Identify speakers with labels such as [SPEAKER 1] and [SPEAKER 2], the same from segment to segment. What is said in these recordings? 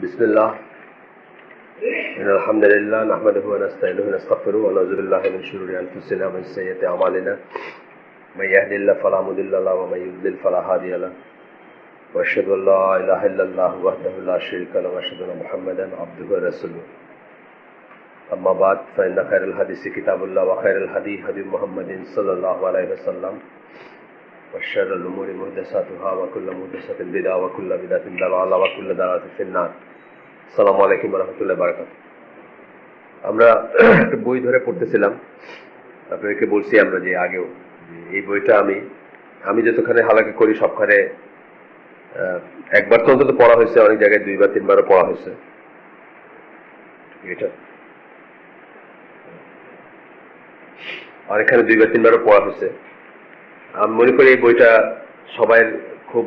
[SPEAKER 1] بسم الله إن الحمد لله نحمده ونستعينه ونستغفره ونعوذ بالله من شرور أنفسنا ومن سيئات أعمالنا من يهد الله فلا مضل له ومن يضلل فلا هادي له وأشهد أن لا إله إلا الله وحده لا شريك له وأشهد أن محمدا عبده ورسوله أما بعد فإن خير الحديث كتاب الله وخير الهدي هدي محمد صلى الله عليه وسلم وشر الأمور محدثاتها وكل محدثة بدعة وكل بدعة ضلالة وكل ضلالة في النار। আসসালামু আলাইকুম ওয়া রাহমাতুল্লাহি ওয়া বারাকাতুহু। আমরা একটা বই ধরে পড়তেছিলাম, আপনাদেরকে বলছি আমরা যে আগেও এই বইটা আমি যতখানে হালাকি করি সবখানে একবার তো অন্তত পড়া হয়েছে, অনেক জায়গায় দুইবার তিনবারও পড়া হয়েছে। এটা অনেকখানে দুইবার তিনবারও পড়া হয়েছে। আমি মনে করি এই বইটা সবাই খুব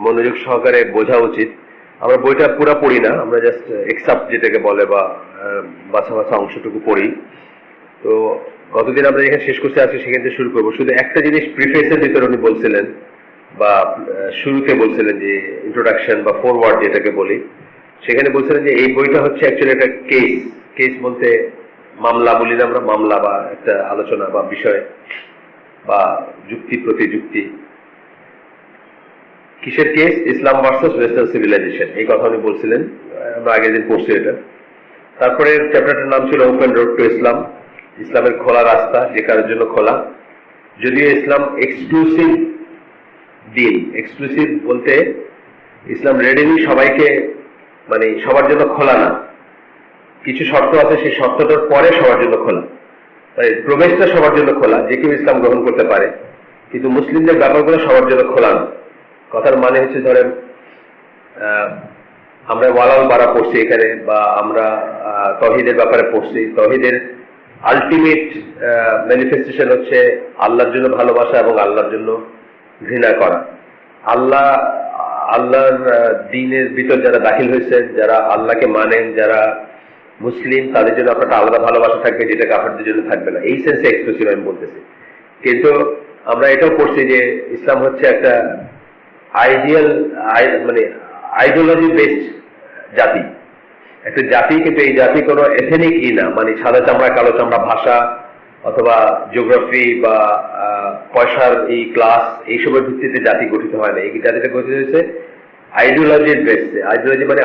[SPEAKER 1] মনোযোগ সহকারে বোঝা উচিত। আমরা বইটা পুরো পড়ি না, আমরা জাস্ট এক্সাপ্ট যেটাকে বলে বা বাছা বাছা অংশটুকু পড়ি। তো গতদিন আমরা যেখানে শেষ করতে আসছি সেখান থেকে শুরু করবো। শুধু একটা জিনিস প্রিফেসের ভিতরে উনি বলছিলেন বা শুরুতে বলছিলেন যে ইন্ট্রোডাকশন বা ফরওয়ার্ড যেটাকে বলি, সেখানে বলছিলেন যে এই বইটা হচ্ছে অ্যাকচুয়ালি একটা কেস বলতে মামলা বলি না আমরা, মামলা বা একটা আলোচনা বা বিষয় বা যুক্তি প্রতিযুক্তি। কিসের কেস? ইসলাম ভার্সেস ওয়েস্টার্ন সিভিলাইজেশন, এই কথা উনি বলছিলেন। আমরা আগের দিন পড়ছি এটা। তারপরে চ্যাপ্টারটার নাম ছিল ওপেন রোড টু ইসলাম, ইসলামের খোলা রাস্তা যে কারোর জন্য খোলা। যদিও ইসলাম এক্সক্লুসিভ দিন, এক্সক্লুসিভ বলতে ইসলাম রেডিলি সবাইকে মানে সবার জন্য খোলা না, কিছু শর্ত আছে, সেই শর্তটার পরে সবার জন্য খোলা, মানে প্রবেশটা সবার জন্য খোলা, যে কেউ ইসলাম গ্রহণ করতে পারে, কিন্তু মুসলিমদের ব্যাপারগুলো সবার জন্য খোলা না। কথার মানে হচ্ছে ধরেন আমরা ওয়ালাল বারা পড়ছি এখানে, বা আমরা তৌহিদের ব্যাপারে পড়ছি। তৌহিদের আলটিমেট ম্যানিফেস্টেশন হচ্ছে আল্লাহর জন্য ভালোবাসা এবং আল্লাহর জন্য ঘৃণা করা। আল্লাহর দ্বীনের ভিতর যারা দাখিল হয়েছেন, যারা আল্লাহকে মানেন, যারা মুসলিম, তাদের জন্য আপনার আলাদা ভালোবাসা থাকবে, যেটা কাফেরদের জন্য থাকবে না। এই সেন্সে এক্সক্লুসিভ আমি বলতেছি। কিন্তু আমরা এটাও পড়ছি যে ইসলাম হচ্ছে একটা আইডিয়াল মানে আইডিওলজি বেসড জাতি, একটা জাতি, কিন্তু এই জাতি কোনো এথেনিক না, মানে সাদা চামড়া কালো চামড়া ভাষা অথবা জিওগ্রাফি বা পয়সার এই ক্লাস এইসবের ভিত্তিতে জাতি গঠিত হয় না। এই জাতিটা গঠিত হয়েছে আইডিওলজির বেসে। আইডিওলজি মানে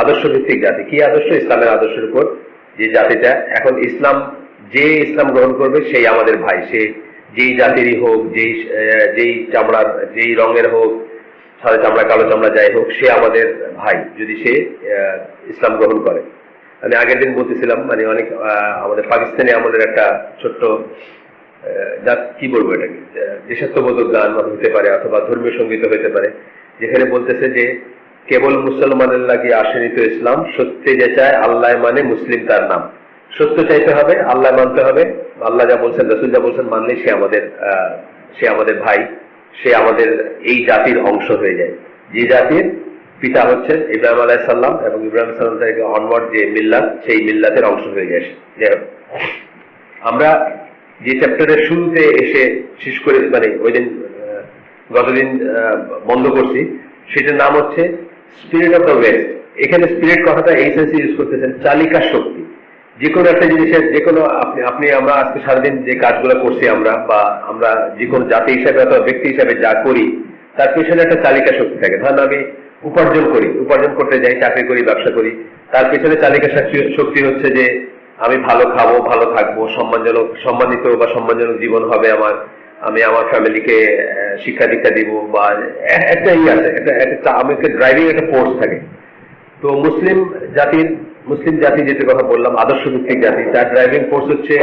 [SPEAKER 1] আদর্শ ভিত্তিক জাতি। কি আদর্শ? ইসলামের আদর্শের উপর যে জাতিটা। এখন যে ইসলাম গ্রহণ করবে সেই আমাদের ভাই, সে যেই জাতিরই হোক, যেই চামড়ার যেই রঙের হোক, সাদা চামড়া কালো চামড়া যাই হোক, সে আমাদের ভাই যদি সে ইসলাম গ্রহণ করে। আমি আগের দিন বলতেছিলাম মানে অনেক আমাদের পাকিস্তানি আমাদের একটা ছোট্ট কি বলবো এটাকে, দেশাত্মবোধক গান হতে পারে অথবা ধর্মীয় সঙ্গীত হতে পারে, যেখানে বলতেছে যে কেবল মুসলমানের লাগি আসেনি তো ইসলাম, সত্যে যে চায় আল্লাহ মানে মুসলিম তার নাম। সত্য চাইতে হবে, আল্লাহ মানতে হবে, আল্লাহ যা বলছেন রাসূল যা বলছেন মানলেই সে আমাদের ভাই, সে আমাদের এই জাতির অংশ হয়ে যায়। যে জাতির পিতা হচ্ছেন ইব্রাহিম আলাইহিস সালাম এবং ইব্রাহিম সালাম থেকে অনওয়ার্ড যে মিল্লাত, সেই মিল্লাতের অংশ হয়ে যায়। যাই হোক, আমরা যে চ্যাপ্টারের শুরুতে এসে শেষ করে মানে ওই দিন গতদিন বন্ধ করছি, সেটার নাম হচ্ছে স্পিরিট অফ দ্য ওয়েস্ট। এখানে স্পিরিট কথাটা এই সেন্সে ইউজ করতেছেন চালিকা শক্তি। যে কোনো একটা জিনিসের, যে কোনো আমরা আজকে সারাদিন যে কাজগুলো করছি আমরা যে কোনো জাতি হিসাবে অথবা ব্যক্তি হিসাবে যা করি, তার পেছনে একটা চালিকা শক্তি থাকে। ধরেন আমি উপার্জন করতে যাই, চাকরি করি, ব্যবসা করি, তার পেছনে চালিকা শক্তি হচ্ছে যে আমি ভালো খাবো, ভালো থাকবো, সম্মানিত বা সম্মানজনক জীবন হবে আমার, আমি আমার ফ্যামিলিকে শিক্ষা দীক্ষা দিব, বা একটা আছে, একটা আমাকে ড্রাইভিং একটা ফোর্স থাকে। তো মুসলিম জাতি যেটা কথা বললাম, আদর্শ ভিত্তিক জাতি, তার ড্রাইভিং ফোর্স হচ্ছে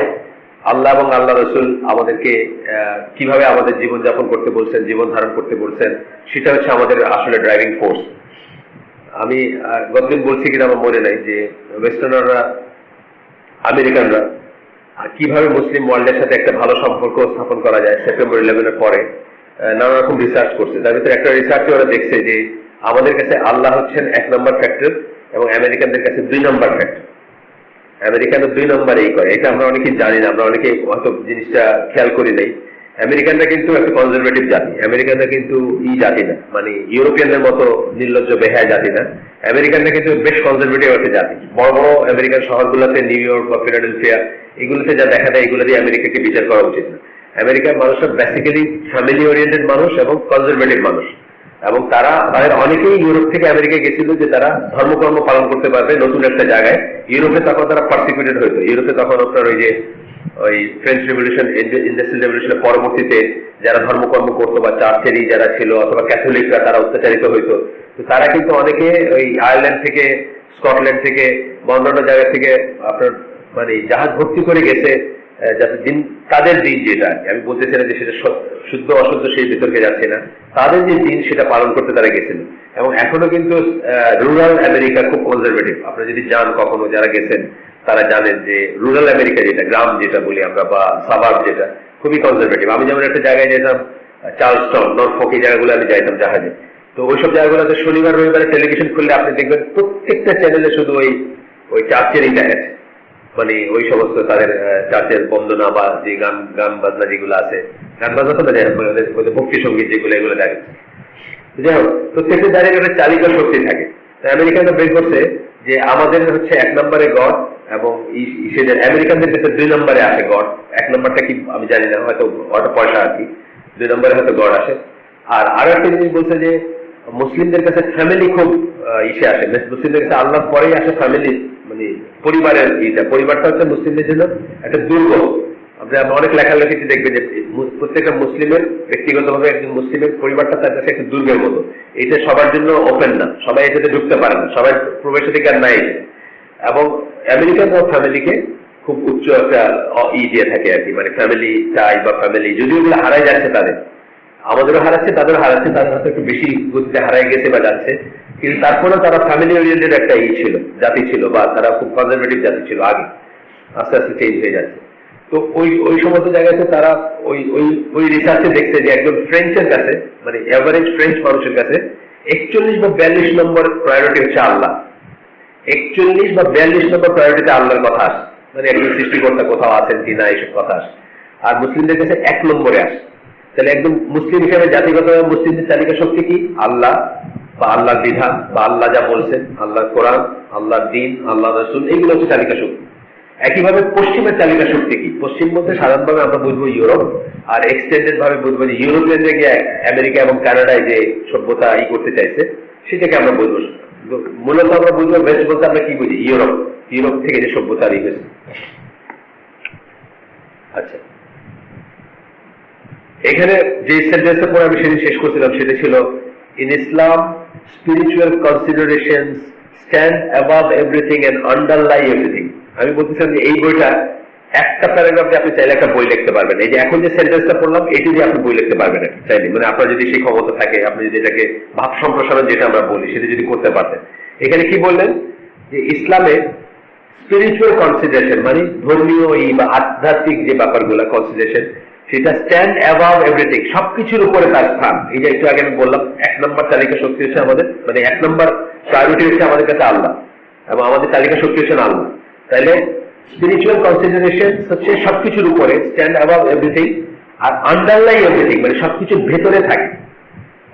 [SPEAKER 1] আল্লাহ এবং আল্লাহ রসুল আমাদেরকে কিভাবে আমাদের জীবনযাপন করতে বলছেন, জীবন ধারণ করতে বলছেন, সেটা হচ্ছে আমাদের আসলে ড্রাইভিং ফোর্স। আমি গতদিন বলছি কিনা আমার মনে নাই যে ওয়েস্টার্নাররা, আমেরিকানরা কিভাবে মুসলিম ওয়ার্ল্ডের সাথে একটা ভালো সম্পর্ক স্থাপন করা যায় সেপ্টেম্বর 11-এর পরে নানা রকম রিসার্চ করছে। তার ভিতরে একটা রিসার্চে ওরা দেখছে যে আমাদের কাছে আল্লাহ হচ্ছেন 1 নম্বর ফ্যাক্টর এবং আমেরিকানদের কাছে 2 নম্বর ফ্যাক্টর। আমেরিকানরা 2 নম্বর এই করে, এটা আমরা অনেকেই জানি না, আমরা অনেকে হয়তো জিনিসটা খেয়াল করি নাই। আমেরিকানরা কিন্তু একটা কনজারভেটিভ জাতি, আমেরিকানরা কিন্তু জাতি না, মানে ইউরোপিয়ানদের মতো নির্লজ্জ বেহায়া জাতি না। আমেরিকানরা কিন্তু বেশ কনজারভেটিভ একটা জাতি। বড় বড় আমেরিকান শহরগুলোতে, নিউ ইয়র্ক বা ফিলাডেলফিয়া, এগুলোতে যা দেখা যায় এগুলো দিয়ে আমেরিকাকে বিচার করা উচিত না। আমেরিকার মানুষরা বেসিক্যালি ফ্যামিলি ওরিয়েন্টেড মানুষ এবং কনজারভেটিভ মানুষ, এবং তাদের অনেকেই ইউরোপ থেকে আমেরিকায় গেছিল যে তারা ধর্মকর্ম পালন করতে পারবে নতুন একটা জায়গায়। ইউরোপে তখন তারা পারসিকিউটেড হইতো। ইউরোপে তখন আপনার ওই ফ্রেঞ্চ রেভলিউশন, ইন্ডাস্ট্রিয়াল রেভলিউশনের পরবর্তীতে যারা ধর্মকর্ম করতো বা চার্চেরই যারা ছিল অথবা ক্যাথলিকরা, তারা অত্যাচারিত হইতো। তো তারা কিন্তু অনেকে ওই আয়ারল্যান্ড থেকে, স্কটল্যান্ড থেকে বা অন্যান্য জায়গা থেকে আপনার মানে জাহাজ ভর্তি করে গেছে, যাতে দিন তাদের দিন যেটা, আমি বলতেছি না যে সেটা শুদ্ধ অশুদ্ধ সেই বিতর্কে যাচ্ছে না, তাদের যে দিন সেটা পালন করতে তারা গেছিল। এবং এখনো কিন্তু রুরাল আমেরিকা খুব কনজারভেটিভ। আপনারা যদি যান কখনো, যারা গেছেন তারা জানেন যে রুরাল আমেরিকা যেটা, গ্রাম যেটা বলি আমরা বা সাবাব যেটা, খুবই কনজারভেটিভ। আমি যেমন একটা জায়গায় যেতাম, চার্লস্টন, নরফক, এই জায়গাগুলো আমি যাইতাম জাহাজে। তো ওইসব জায়গাগুলোতে শনিবার রবিবারে টেলিভিশন খুললে আপনি দেখবেন প্রত্যেকটা চ্যানেলে শুধু ওই চার্চেরই দেখাচ্ছে, মানে ওই সমস্ত তাদের চার্চের বন্দনা বা যে গান বাজনা যেগুলো আছে, গান বাজনা তো না, ওদের ভক্তি সঙ্গীত যেগুলো, এগুলো দেখাচ্ছে। যাই হোক, প্রত্যেকটা জায়গায় একটা চালিকা শক্তি থাকে। আমেরিকানরা বের করছে যে আমাদের হচ্ছে 1 নম্বরে গড, এবং সেদের আমেরিকানদের কাছে 2 নম্বরে আসে গড। 1 নম্বরটা কি আমি জানি না, হয়তো অটো পয়সা আর কি, 2 নম্বরে হয়তো গড আসে। আর আরো একটা জিনিস বলছে যে মুসলিমদের কাছে ফ্যামিলি খুব ইসে আসে, মুসলিমদের কাছে আল্লাহর পরেই আসে ফ্যামিলি, মানে পরিবারের পরিবারটা হচ্ছে মুসলিমদের জন্য একটা দুর্গ। আপনি অনেক লেখালেখিতে দেখবেন যে প্রত্যেকটা মুসলিমের, ব্যক্তিগতভাবে একজন মুসলিমের পরিবারটা তার কাছে একটা দুর্গের মতো। এটা সবার জন্য ওপেন না, সবাই এটাতে ঢুকতে পারে না, সবাই প্রবেশাধিকার নাই। এবং আমেরিকান ফ্যামিলিকে খুব উচ্চ একটা দিয়ে থাকে আর কি, মানে ফ্যামিলি চাই বা ফ্যামিলি, যদিও ওগুলো হারাই যাচ্ছে তাদের, আমাদেরও হারাচ্ছে, তাদেরও হারাচ্ছে, তাদের হয়তো একটু বেশি গতিতে হারাই গেছে বা যাচ্ছে, কিন্তু তারপরেও তারা ফ্যামিলি ওরিয়েন্টেড একটা ছিল, জাতি ছিল, বা তারা খুব কনজারভেটিভ জাতি ছিল আগে, আস্তে আস্তে চেঞ্জ হয়ে যাচ্ছে। তো ওই সমস্ত জায়গাতে তারা ওই রিসার্চে দেখছে যে একজন ফ্রেঞ্চের কাছে, মানে এভারেজ ফ্রেঞ্চ মানুষের কাছে 41 বা 42 নম্বর প্রায়োরিটি হচ্ছে আল্লাহ। 41 বা 42 নম্বর প্রায়োরিটিতে আল্লাহর কথা আসে, মানে একজন সৃষ্টিকর্তা কোথাও আছেন কিনা এইসব কথা আসে। আর মুসলিমদের কাছে 1 নম্বরে আসে। তাহলে একদম মুসলিম হিসেবে জাতিগত মুসলিমদের চালিকা শক্তি কি? আল্লাহ বা আল্লাহর বিধান বা আল্লাহ যা বলছেন, আল্লাহর কোরআন, আল্লাহর দিন, আল্লাহ রাসূল, এইগুলো হচ্ছে চালিকা শক্তি। একইভাবে পশ্চিমের চালিকা শক্তি কি? পশ্চিম বলতে সাধারণভাবে আমরা বুঝবো ইউরোপ, আর এক্সটেন্ডেড ভাবে বুঝবো যে ইউরোপিয়ানরা গিয়ে আমেরিকা এবং কানাডায় যে সভ্যতা করতে চাইছে সেটাকে আমরা বুঝবো। মূলত আমরা বুঝবো ওয়েস্ট বলতে আমরা কি বুঝি? ইউরোপ, ইউরোপ থেকে যে সভ্যতা হয়েছে। আচ্ছা, এখানে যে সেন্টেন্সটা পরে আমি সেদিন শেষ করছিলাম সেটা ছিল, in Islam spiritual considerations stand above everything and underlie everything. আমি বলতেছিলাম যে এই বইটা একটা প্যারাগ্রাফে আপনি চাইলে একটা বই লিখতে পারবেন। এই যে এখন যে সেন্টেন্সটা পড়লাম এটি দিয়ে আপনি বই লিখতে পারবেন চাইলে, মানে আপনার যদি সেই ক্ষমতা থাকে, আপনি যদি এটাকে ভাব সম্প্রসারণ যেটা আমরা বলি সেটা যদি করতে পারতেন। এখানে কি বললেন যে ইসলামে স্পিরিচুয়াল কনসিডারেশন মানে ধর্মীয় বা আধ্যাত্মিক যে ব্যাপারগুলো কনসিডারেশন, সেটা স্ট্যান্ড অ্যাবাভ এভরিথিং, সবকিছুর উপরে তার স্থান। এই যে একটু আগে আমি বললাম 1 নম্বর তালিকা শক্তি হচ্ছে আমাদের, মানে 1 নম্বর প্রায়োরিটি হচ্ছে আমাদের কাছে আল্লাহ, এবং আমাদের তালিকা শক্তি হচ্ছে আল্লাহ। তাইলে স্পিরিচুয়াল কনসিডারেশন হচ্ছে সবকিছুর উপরে, স্ট্যান্ড অ্যাবাভ এভরিথিং, আর আন্ডারলাই এভরিথিং মানে সবকিছুর ভেতরে থাকে।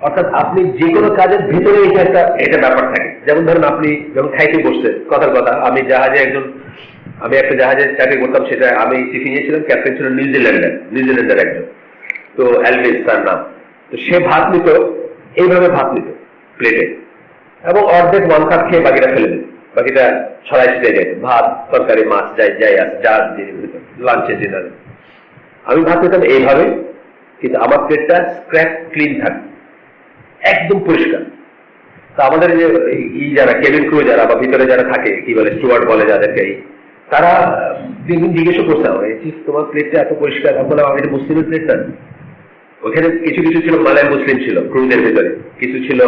[SPEAKER 1] অর্থাৎ আপনি যে কোনো কাজের ভেতরে এটা ব্যাপার থাকে। যেমন ধরুন আপনি যখন খাইতে বসছেন, কথার কথা, আমি একটা জাহাজে চাকরি করতাম, সেটা আমি চিঠি নিয়েছিলাম, ক্যাপ্টেন ছিল নিউজিল্যান্ডের একজন, তো অ্যালভিস তার নাম। তো সে ভাত নিত, এইভাবে ভাত নিত প্লেটে, এবং অর্ধেক 1/3 খেয়ে বাকিটা ফেলে দিত, বাকিটা ছড়াই ছিটে যেত, ভাত তরকারি মাছ যাই আছে, যা লাঞ্চে ডিনারে। আমি ভাত নিতাম এইভাবে, কিন্তু আমার প্লেটটা স্ক্র্যাপ ক্লিন থাকে, একদম পরিষ্কার। তা আমাদের যে যারা কেবিন ক্রু যারা বা ভিতরে যারা থাকে, কি বলে স্টুয়ার্ড বলে যাদেরকে, তারা দিন জিজ্ঞেস করছে আমাকে, তোমার প্লেটটা এত পরিষ্কার। আমি বললাম এটা মুসলিমের প্লেট না। ওখানে কিছু কিছু ছিল মালয় মুসলিম ছিল ক্রুদের ভিতরে, কিছু ছিল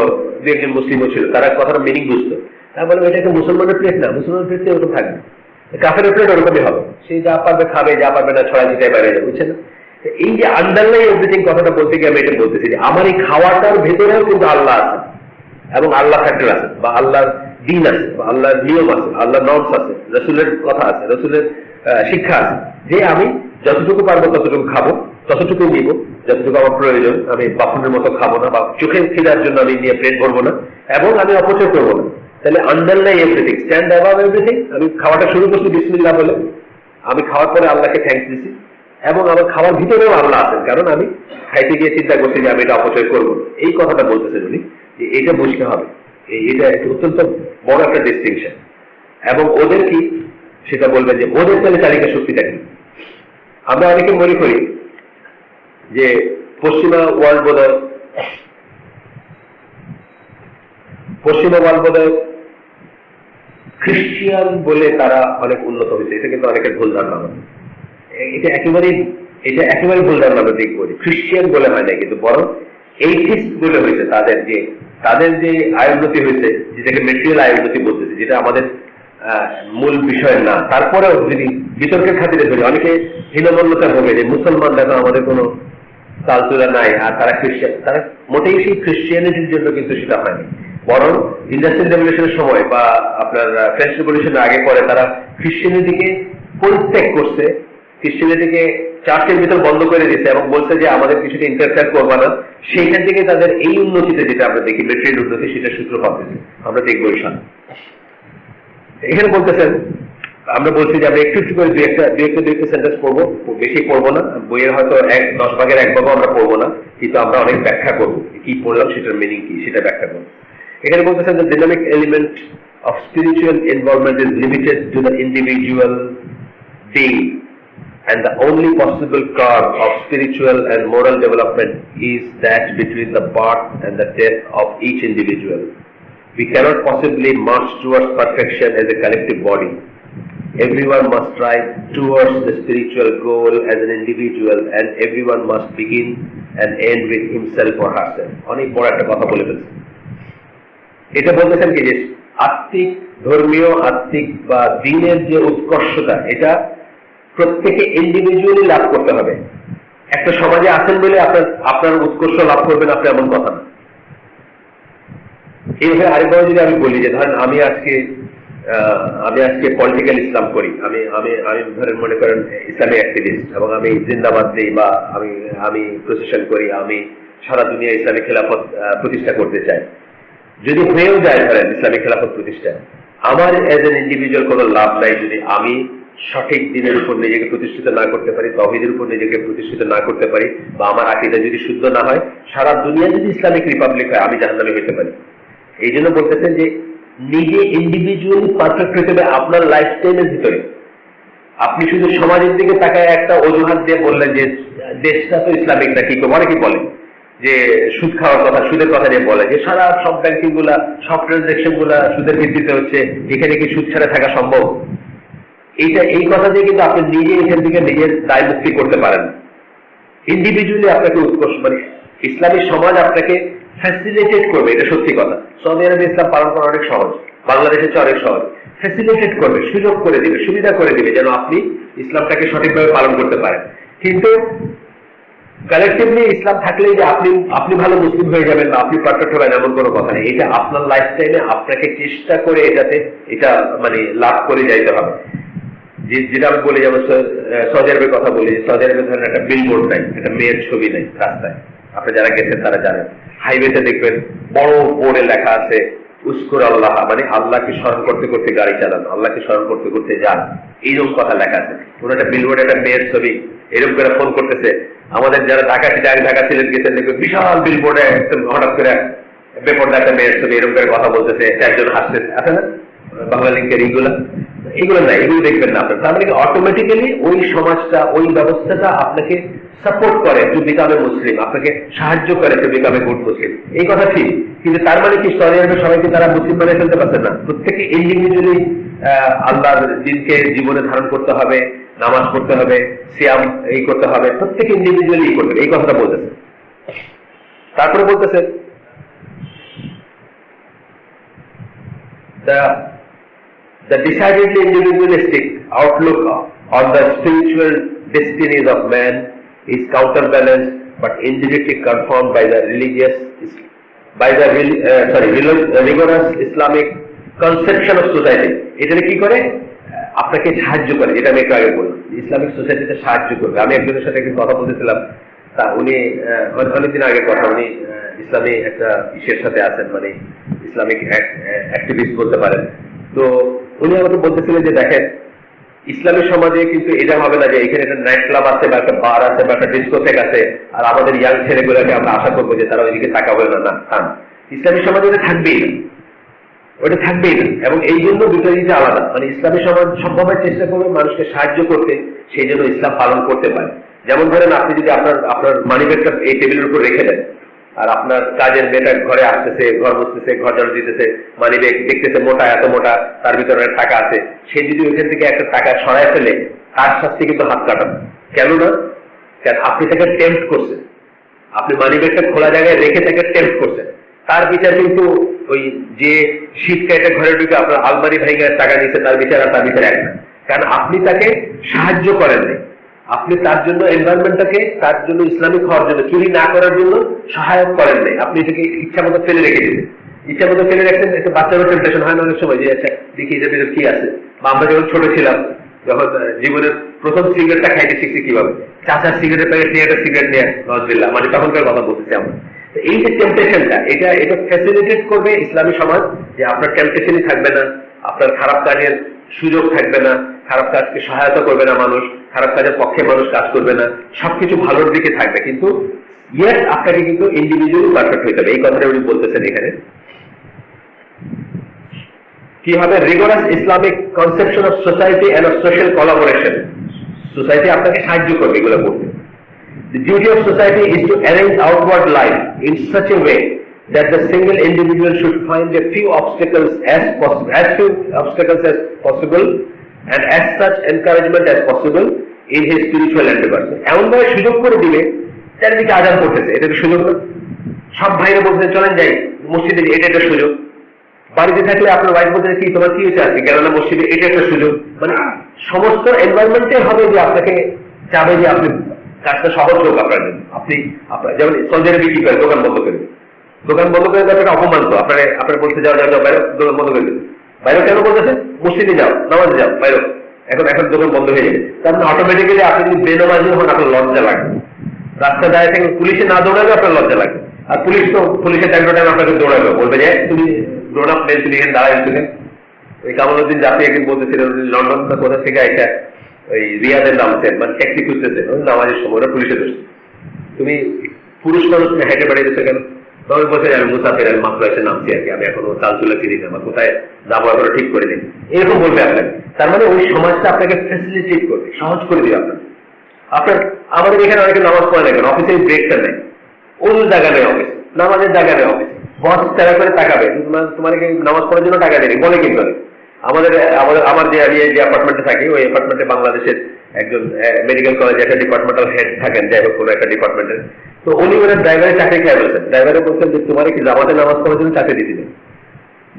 [SPEAKER 1] 2-1 মুসলিমও ছিল, তারা কথাটা মিনিং বুঝতো। আমি বললাম এটা একটা মুসলমানের প্লেট না, মুসলমানের প্লেট ওরকম থাকবে, কাফের প্লেট ওরকমই হবে, সে যা পারবে খাবে, যা পারবে না ছড়া ছিটায় বাইরে যাবে, বুঝছেন? এই যে আন্ডারলাই এভরিথিং কথাটা বলতে গিয়ে আমি এটা বলতেছি যে আমার এই খাওয়াটার ভেতরেও কিন্তু আল্লাহ আছে, এবং আল্লাহ ফ্যাক্টর আছে, বা আল্লাহর দিন আছে, বা আল্লাহর নিয়ম আছে, আল্লাহর নর্মস আছে, রসুলের কথা আছে, রসুলের শিক্ষা আছে, যে আমি যতটুকু পারবো ততটুকু খাবো, ততটুকু নিব যতটুকু আমার প্রয়োজন। আমি বাফনের মতো খাবো না, বা চোখের খিদার জন্য আমি নিয়ে প্লেট ভরবো না, এবং আমি অপচয় করবো না। তাহলে আন্ডারলাই এভরিথিং, স্ট্যান্ড অ্যাবাভ এভরিথিং। আমি খাওয়াটা শুরু করছি বিসমিল্লাহ বলে, আমি খাওয়ার পরে আল্লাহকে থ্যাঙ্কস দিছি, এবং আমার খাওয়ার ভিতরেও আল্লাহ আছেন, কারণ আমি খাইতে গিয়ে চিন্তা করছি যে আমি এটা অপচয় করবো না। এই কথাটা বলতেছেন উনি, যে এটা বুঝতে হবে, এটা অত্যন্ত বড় একটা ডিস্টিংশন। এবং ওদের কি সেটা বলবেন যে ওদের তাহলে চালিকা শক্তিটা কি। আমরা অনেকে মনে করি যে পশ্চিমা ওয়ার্ল্ড বোধহয় খ্রিস্টিয়ান বলে তারা অনেক উন্নত হয়েছে। এটা কিন্তু অনেকের ভুল ধারণা। এটা একেবারেই ভুল ধারণা। আমরা দেখবো যে খ্রিস্টিয়ান বলে হয় না, কিন্তু বরং এইথিস্ট বলে হয়েছে। তাদের যে আয় উন্নতি হয়েছে, যেটাকে মেটেরিয়াল আয় উন্নতি বলতেছে, যেটা আমাদের মূল বিষয় না। তারপরেও যদি বিতর্কের খাতিরে ধরি, অনেকে হীনমন্যতা ভোগে যে মুসলমান দেখো আমাদের কোনো চালচুলা নাই, আর তারা খ্রিস্টান। তারা মোটেই সেই খ্রিস্টিয়ানিটির জন্য কিন্তু সেটা হয়নি, বরং ইন্ডাস্ট্রিয়াল রেভলিউশনের সময় বা আপনার ফ্রেঞ্চ রেভলিউশনের আগে পরে তারা খ্রিস্টিয়ানিটিকে পরিত্যাগ করছে, খ্রিস্টিয়ানিটিকে চার্চের ভিতর বন্ধ করে দিয়েছে, এবং বলছে যে আমাদের কিছুটা ইন্টারফেয়ার করবা না। সেইখান থেকে তাদের এই উন্নতিতে, যেটা আমরা দেখি মেটেরিয়াল উন্নতি, সেটা সূত্রপাত হয়েছে। আমরা দেখবো ইনশাল। এখানে বলতেছেন, আমরা বলছি যে আমরা একটু একটু করে দুই একটা সেন্টেন্স পড়বো, বেশি পড়বো না। বইয়ের হয়তো 10 ভাগের 1 ভাগও আমরা পড়বো না, কিন্তু আমরা অনেক ব্যাখ্যা করবো, কি পড়লাম সেটার মিনিং কি সেটা ব্যাখ্যা করবো। এখানে বলতেছেন the dynamic element of spiritual involvement is limited to the individual being, and the only possible curve of spiritual and moral development is that between the birth and the death of each individual. We cannot possibly march towards perfection as a collective body. Everyone must strive towards the spiritual goal as an individual, and everyone must begin and end with himself or herself. অনেক বড় একটা কথা বলে ফেলছেন। এটা বলতেছেন কি যে ধর্মীয় আত্মিক বা দিনের যে উৎকর্ষতা, এটা প্রত্যেকে ইন্ডিভিজুয়ালি লাভ করতে হবে। একটা সমাজে আছেন বলে আপনার উৎকর্ষ লাভ করবেন আপনি, এমন কথা না। এইভাবে আরেকবার যদি আমি বলি যে ধরেন আমি আজকে পলিটিক্যাল ইসলাম করি, আমি ধরেন মনে করেন ইসলামিক অ্যাক্টিভিস্ট, এবং আমি জিন্দাবাদ দিই, বা আমি প্রসেশন করি, আমি সারা দুনিয়া ইসলামিক খেলাফত প্রতিষ্ঠা করতে চাই। যদি হয়েও যায় ধরেন ইসলামিক খেলাফত প্রতিষ্ঠা, আমার এজ এন ইন্ডিভিজুয়াল কোনো লাভ নাই যদি আমি সঠিক দিনের উপর নিজেকে প্রতিষ্ঠিত না করতে পারি, তাওহীদের উপর নিজেকে প্রতিষ্ঠিত না করতে পারি, বা আমার আকীদা যদি শুদ্ধ না হয়, সারা দুনিয়া যদি ইসলামিক রিপাবলিক হয়, আমি জাহান্নামী হতে পারি। এই জন্য বলতেছেন যে নিজে ইন্ডিভিজুয়ালি পারফেক্ট হতে হবে আপনার লাইফস্টাইলের ভিতরে। আপনি শুধু সমাজের দিকে তাকায় একটা অজুহাত দিয়ে বললেন যে দেশটা তো ইসলামিক না, কি অনেকে বলে যে সুদ খাওয়ার কথা, সুদের কথা নিয়ে বলে যে সারা সব ব্যাংকিং গুলা, সব ট্রানজাকশন গুলা সুদের ভিত্তিতে হচ্ছে, এখানে কি সুদ ছাড়া থাকা সম্ভব? এই কথা দিয়ে কিন্তু আপনি নিজে এখান থেকে নিজের দায় মুক্তি করতে পারেন। ইন্ডিভিজুয়ালি আপনাকে উৎকর্ষ, মানে ইসলামী সমাজ আপনাকে ফ্যাসিলিটেট করবে, এটা সত্যি কথা। সৌদি আরবে ইসলাম পালন করা অনেক সহজ, বাংলাদেশের চেয়ে অনেক সহজ। ফ্যাসিলিটেট করবে, সুযোগ করে দিবে, সুবিধা করে দিবে, যেন আপনি ইসলামটাকে সঠিকভাবে পালন করতে পারেন। কিন্তু কালেকটিভলি ইসলাম থাকলেই যে আপনি ভালো মুসলিম হয়ে যাবেন বা আপনি পারফেক্ট হবেন, এমন কোনো কথা নেই। এটা আপনার লাইফস্টাইলে আপনাকে চেষ্টা করে এটা মানে লাভ করে যাইতে হবে। যেটা আমি বলি, যেমন সৌদি আরবের কথা বলি, সৌদি আরবে ধরেন একটা বিলবোর্ড নাই, একটা মেয়ের ছবি নাই রাস্তায়। আপনি যারা গেছেন তারা জানেন, হাইওয়েতে দেখবেন বড় বোর্ডে লেখা আছে উস্কুর আল্লাহ, মানে আল্লাহকে স্মরণ করতে করতে গাড়ি চালান, আল্লাহকে স্মরণ করতে করতে যান, এইরকম কথা লেখা আছে। কোন একটা বিলবোর্ডে একটা মেয়ের ছবি, এরকম করে ফোন করতেছে। আমাদের যারা ঢাকা সিলেট গেছেন দেখবেন বিশাল বিলবোর্ডে হঠাৎ করে বেপরদা একটা মেয়ের ছবি, এরকম করে কথা বলতেছে, একজন হাসতেছে, আছে না বাংলা লিঙ্কের? এইগুলো নাই, এগুলো দেখবেন না আপনার। তার মানে অটোমেটিক্যালি ওই সমাজটা, ওই ব্যবস্থাটা আপনাকে সাপোর্ট করে টু বিকাম এ মুসলিম, আপনাকে সাহায্য করে টু বিকাম এ গুড মুসলিম। এই কথা ঠিক, কিন্তু তার মানে কি সৌদি আরবের সবাইকে তারা মুসলিম বানিয়ে ফেলতে পারছেন না? প্রত্যেকে ইন্ডিভিজুয়ালি আল্লাহর দিনকে জীবনে ধারণ করতে হবে, নামাজ পড়তে হবে, সিয়াম এই করতে হবে, প্রত্যেকে ইন্ডিভিজুয়ালি করবে, এই কথাটা বলতেছে। তারপরে বলতেছে the decidedly individualistic outlook on the spiritual destinies of man is counterbalanced but indirectly confirmed by the rigorous Islamic conception of society. এটা কি করে? আপনাকে সাহায্য করে, যেটা আমি একটু আগে বললাম, ইসলামিক সোসাইটিতে সাহায্য করবে। আমি একজনের সাথে একদিন কথা বলতেছিলাম, তা উনি অনেকদিন আগে কথা, উনি ইসলামী একটা ইসের সাথে আছেন, মানে ইসলামিক অ্যাক্টিভিস্ট বলতে পারেন। তো উনি আমাকে বলতেছিলেন যে দেখেন, ইসলামী সমাজে কিন্তু এটা হবে না যে এখানে একটা নাইট ক্লাব আছে বা একটা বার আছে বা একটা ডিস্কোথেক আছে আর আমাদের ইয়াং ছেলেগুলোকে আমরা আশা করবো যে তারা ওইদিকে তাকাবে না। না, ইসলামী সমাজে এটা থাকবেই না, ওটা থাকবেই না। এবং এই জন্য দুটো জিনিস আলাদা, মানে ইসলামী সমাজ সবভাবে চেষ্টা করবে মানুষকে সাহায্য করতে, সেই জন্য ইসলাম পালন করতে পারে। যেমন ধরেন আপনি যদি আপনার মানি ব্যাগটা এই টেবিলের উপর রেখে দেন, আর আপনার কাজের মেয়েটা ঘরে আসতেছে, ঘর বসতেছে, ঘর ঝাড়ু দিতেছে, মানি ব্যাগ দেখতেছে মোটা, এত মোটা, তার ভিতরে টাকা আছে, সে যদি ওইখান থেকে একটা টাকা সরায় ফেলে, তার শাস্তি কিন্তু হাত কাটান। কেন না? কেন আপনি তাকে টেম্পট করছেন, আপনি মানি ব্যাগটা খোলা জায়গায় রেখে তাকে টেম্পট করছেন। তার বিচার কিন্তু ওই যে শীতকালে ঘরে ঢুকে আপনার আলমারি ভেঙে টাকা নিচ্ছে তার বিচার আর তার বিচার এক না। কারণ আপনি তাকে সাহায্য করেন নাই, আপনি তার জন্য এনভায়রনমেন্টটাকে, তার জন্য ইসলামিক হওয়ার জন্য, চুরি না করার জন্য সহায়ক করেন নাই। আপনি এটাকে ইচ্ছা মতো ফেলে রেখে দিয়েছেন, ইচ্ছা মতো ফেলে রাখছেন। একটা বাচ্চারও টেম্পটেশন হয় না অনেক সময় যে আচ্ছা দেখি এটার ভিতরে কি আছে। বা আমরা যখন ছোট ছিলাম, যখন জীবনের প্রথম সিগারেটটা খাইতে শিখছি কিভাবে, চাচার সিগারেট প্যাকেট নিয়ে একটা সিগারেট নিয়ে নজবিল্লা, মানে তখনকার কথা বলতেছি আমরা। এই যে টেম্পটেশনটা, এটা ফ্যাসিলিটেট করবে ইসলামী সমাজ, যে আপনার টেম্পটেশনই থাকবে না, আপনার খারাপ কাজের সুযোগ থাকবে না, খারাপ কাজকে সহায়তা করবে না মানুষ, খারাপ কাজের পক্ষে মানুষ কাজ করবে না, সবকিছু ভালোর দিকে থাকবে। কিন্তু ইয়েস, আপনাকে কিন্তু ইন্ডিভিজুয়ালি পারফেক্ট হইতে হবে, এই কথাটা উনি বলতেছেন এখানে। কি হবে? Rigorous Islamic conception of society end of social collaboration. Society আপনাকে সাহায্য করবে এগুলো করতে। The duty of society is to arrange outward life in such a way that the single individual should find a few obstacles as possible and as such encouragement as possible in his spiritual endeavors. এমন ভাবে সুযোগ করে দিবে, চারিদিকে আজান করতেছে, এটা তো সুযোগ না? সব ভাইরা বলতে চলেন যাই মসজিদে, এটা একটা সুযোগ। বাড়িতে থাকলে আপনার ওয়াইফ বলতে কি তোমার কি হয়েছে আজকে, কেননা মসজিদে, এটা একটা সুযোগ। মানে সমস্ত এনভায়রনমেন্টে হবে যে আপনাকে চাবে যে আপনি কাজটা সহজ হোক আপনার জন্য। আপনি যেমন সৌদি আরবে কি করে, দোকান বন্ধ করে, দোকান বন্ধ করে একটা অপমান। তো আপনার বলতে যাও যাও বাইরে, দোকান বন্ধ করে দেবে। বাইরে কেন বলতেছে? মসজিদে যাও, নামাজে যাও, বাইরে। এখন দোকান বন্ধ হয়ে যাবে। তার মানে অটোমেটিক্যালি আপনি যদি বেনামাজি হন আপনার লজ্জা লাগবে। রাস্তায় দাঁড়িয়ে থেকে পুলিশে না দৌড়াবে আপনার লজ্জা লাগবে। আর পুলিশের টাইম আপনাকে দৌড়াবে, বলবে যে তুমি ড্রোন আপ মেন, তুমি এখানে দাঁড়াই তুমি। ওই কামালউদ্দিন জাফরি একদিন বলতেছিলেন লন্ডন কোথা থেকে একটা ওই রিয়াদের নামছেন, মানে ট্যাক্সি খুঁজতেছেন, নামাজের সময় ওরা পুলিশে ধরছে। তুমি পুরুষ মানুষ তুমি হেঁটে বেড়াইতেছো কেন? তবে বলছে আমি মুসাফির, আমি মাত্র এসে নামছি আর কি, আমি এখনো চাল চুলা চিনি না, আমার কোথায় যাবো এখনো ঠিক করে দিন, এরকম বলবে আপনাকে। তার মানে ওই সমাজটা আপনাকে ফ্যাসিলিটেট করবে, সহজ করে দিবে আপনার। আমাদের এখানে অনেকে নামাজ পড়ে না কেন? অফিসে ব্রেকটা নেই, অন্য জায়গা নেই অফিস, নামাজের জায়গা নেই অফিস। বস তারা করে তাকাবে, তোমার নামাজ পড়ার জন্য টাকা দেয়নি বলে, কিন্তু আমার যে আমি যে অ্যাপার্টমেন্টে থাকি, ওই অ্যাপার্টমেন্টে বাংলাদেশের একজন মেডিকেল কলেজে একটা ডিপার্টমেন্টাল হেড থাকেন, যাই হোক কোনো একটা ডিপার্টমেন্টের। তো উনি ওনার ড্রাইভারের চাকরি খেয়ে বলছেন, ড্রাইভারে বলছেন যে তোমার কি জামাতে নামাজ পড়ার জন্য চাকরি দিয়েছিলেন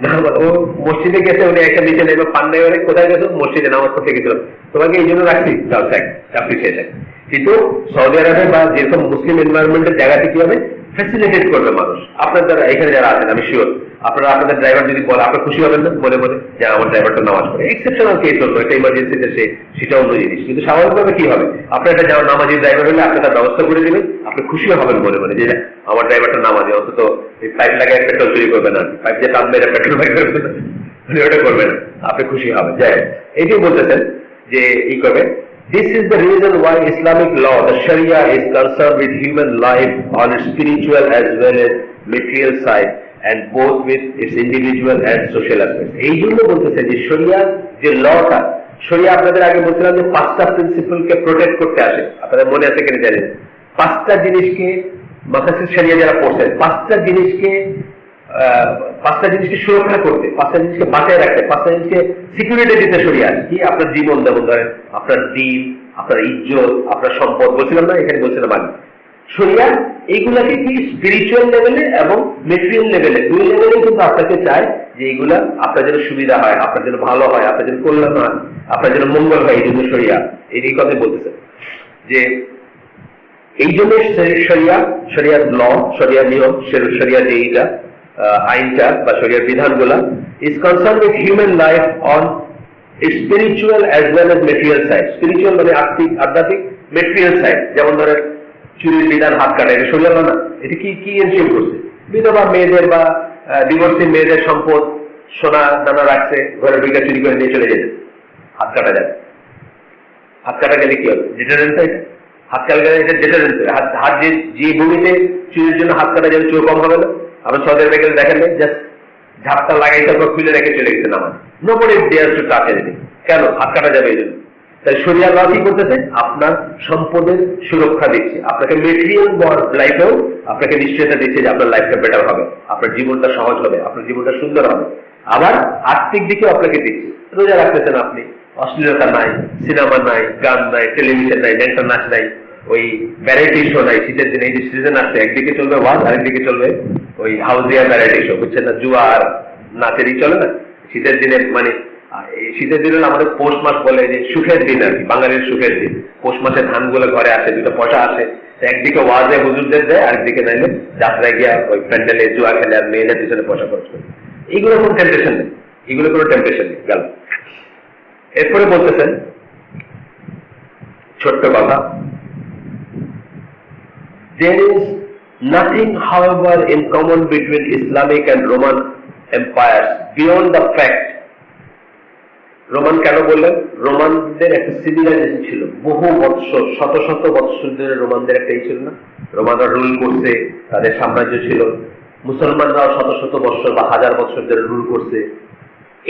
[SPEAKER 1] না? ও মসজিদে গেছে, উনি একটা নিচে নেবে পান নেই, কোথায় গেছো? মসজিদে নামাজ পড়তে গেছিলাম, তোমাকে এই জন্য রাখছি, যাও চাকরি শেষ। কিন্তু সৌদি আরবে বা যেরকম মুসলিম এনভায়রনমেন্টের জায়গাতে কি হবে, ফ্যাসিলিটেট করবে মানুষ। আপনার দ্বারা এখানে যারা আছেন আমি শিওর আপনাদের ড্রাইভার যদি বলে, আপনার খুশি হবেন না? বলে যে আমার ড্রাইভারটা নামাজ পড়ে, এক্সেপশনাল কেস হলো, এটা ইমার্জেন্সিতে সেটা অন্য জিনিস। কিন্তু স্বাভাবিকভাবে কি হবে, আপনার একটা নামাজি ড্রাইভার হলে আপনি তার ব্যবস্থা করে দিবেন, আপনি খুশি হবেন মনে যে আমার ড্রাইভারটা নামাজি, অন্তত এই পাইপ লাগায় পেট্রোল চুরি করবে না, পাইপ দিয়ে টান মেরে পেট্রোল বাইক করবে না, ওটা করবে না, আপনি খুশি হবেন। যাই হোক, এটাই বলতেছেন যে ই করবে। This is the reason why Islamic law, the Sharia, is concerned with human life on its spiritual as well as material side, and both with its individual and social aspects. এই জন্য বলতেছে যে শরিয়া যে লটা, শরিয়া আপনাদের আগে বলছিলাম যে 5টা প্রিন্সিপালকে প্রোটেক্ট করতে আসে। আপনাদের মনে আছে কিনা জানেন? 5টা জিনিসকে মাকাসিদ শরিয়া যারা পড়ছেন, 5টা জিনিসকে সুরক্ষা করতে, 5টা জিনিসকে বাঁচায় রাখতে, 5টা জিনিসকে সিকিউরিটি দিতে শরিয়া কি? আপনার জীবন, যেমন ধরেন আপনার দিন, আপনার ইজ্জত, আপনার সম্পদ, বলছিলাম না এখানে, বলছিলাম আগে। শরিয়া এইগুলাকে কি স্পিরিচুয়াল লেভেলে এবং মেটেরিয়াল লেভেলে, দুই লেভেলে কিন্তু আপনাকে চায় যে এইগুলা আপনার জন্য সুবিধা হয়, আপনার জন্য ভালো হয়, আপনার জন্য কল্যাণ হয়, আপনার জন্য মঙ্গল হয়। এই জন্য শরিয়া এই কথাই বলতেছে যে এই জন্য শরিয়ার ল, শরিয়ার নিয়ম, শরিয়া যে এইটা আইনটা বা শরিয়ার বিধানগুলা is concern with human life on spiritual as well as material side. Spiritual মানে আধ্যাত্মিক, মেটেরিয়াল সাইড যেমন ধরেন চুরির বিধান, হাত কাটা, এটা শরীয়ত না। এটা কি কি এনশিওর করছে? বিধবা মেয়েদের বা ডিভোর্সি মেয়েদের সম্পদ সোনা দানা রাখছে, ঘরে ঢুকে চুরি করে নিয়ে চলে যেতে, হাত কাটা যাবে। হাত কাটা গেলে কি হবে? ডিটারেন্ট। এটা হাত কাটা গেলে এটা ডিটারেন্ট। হাত যে ভূমিতে চুরির জন্য হাত কাটা যাবে, চোর কম হবে না। আমরা সদের বেগেল দেখেন নাই, জাস্ট ঝাপটা লাগাই তারপর খুলে রেখে চলে গেছে নামাজ। Nobody dares to touch anything. কেন? হাত কাটা যাবে এই জন্য। তাই শরিয়া ল কি করতেছে? আপনার সম্পদের সুরক্ষা দিচ্ছে, আপনাকে মেটেরিয়াল লাইফেও আপনাকে নিশ্চয়তা দিচ্ছে যে আপনার লাইফটা বেটার হবে, আপনার জীবনটা সহজ হবে, আপনার জীবনটা সুন্দর হবে। আবার আর্থিক দিকেও আপনাকে দিচ্ছে। রোজা রাখতেছেন আপনি, অশ্লীলতা নাই, সিনেমা নাই, গান নাই, টেলিভিশন নাই, ড্যান্সার নাচ নাই, ওই ভ্যারাইটি শো নাই। শীতের দিনে এই যে সিজন আসছে, একদিকে চলবে ওয়াজ, আরেকদিকে চলবে ওই হাউজিয়া ভ্যারাইটি শো, বুঝছেন না? জুয়া আর নাচেরই চলে না শীতের দিনে। মানে শীতের দিনে আমাদের পৌষ মাস বলে যে সুখের দিন আর কি, বাঙালির সুখের দিন। পৌষ মাসে ধানগুলো ঘরে আসে, দুটো পয়সা আসে, একদিকে ওয়াজে হুজুরদের দেয়, আরেকদিকে নাইলে যাত্রায় গিয়া ওই প্যান্ডেলে জুয়া খেলে আর মেয়েদের পিছনে পয়সা খরচ করে। এইগুলো কোনো টেম্পটেশন নেই, এগুলো কোনো টেম্পটেশন নেই। গেল। এরপরে বলতেছেন ছোট্ট কথা, there is nothing however in common between Islamic and Roman empires beyond the fact। Roman কেন বললেন? রোমানদের একটা সিভিলাইজেশন ছিল, বহু বৎসর, শত শত বৎসর ধরে রোমানদের একটা ছিল না, রোমানরা রুল করছে, তাদের সাম্রাজ্য ছিল। মুসলমানরাও শত শত বৎসর বা হাজার বৎসর ধরে রুল করছে।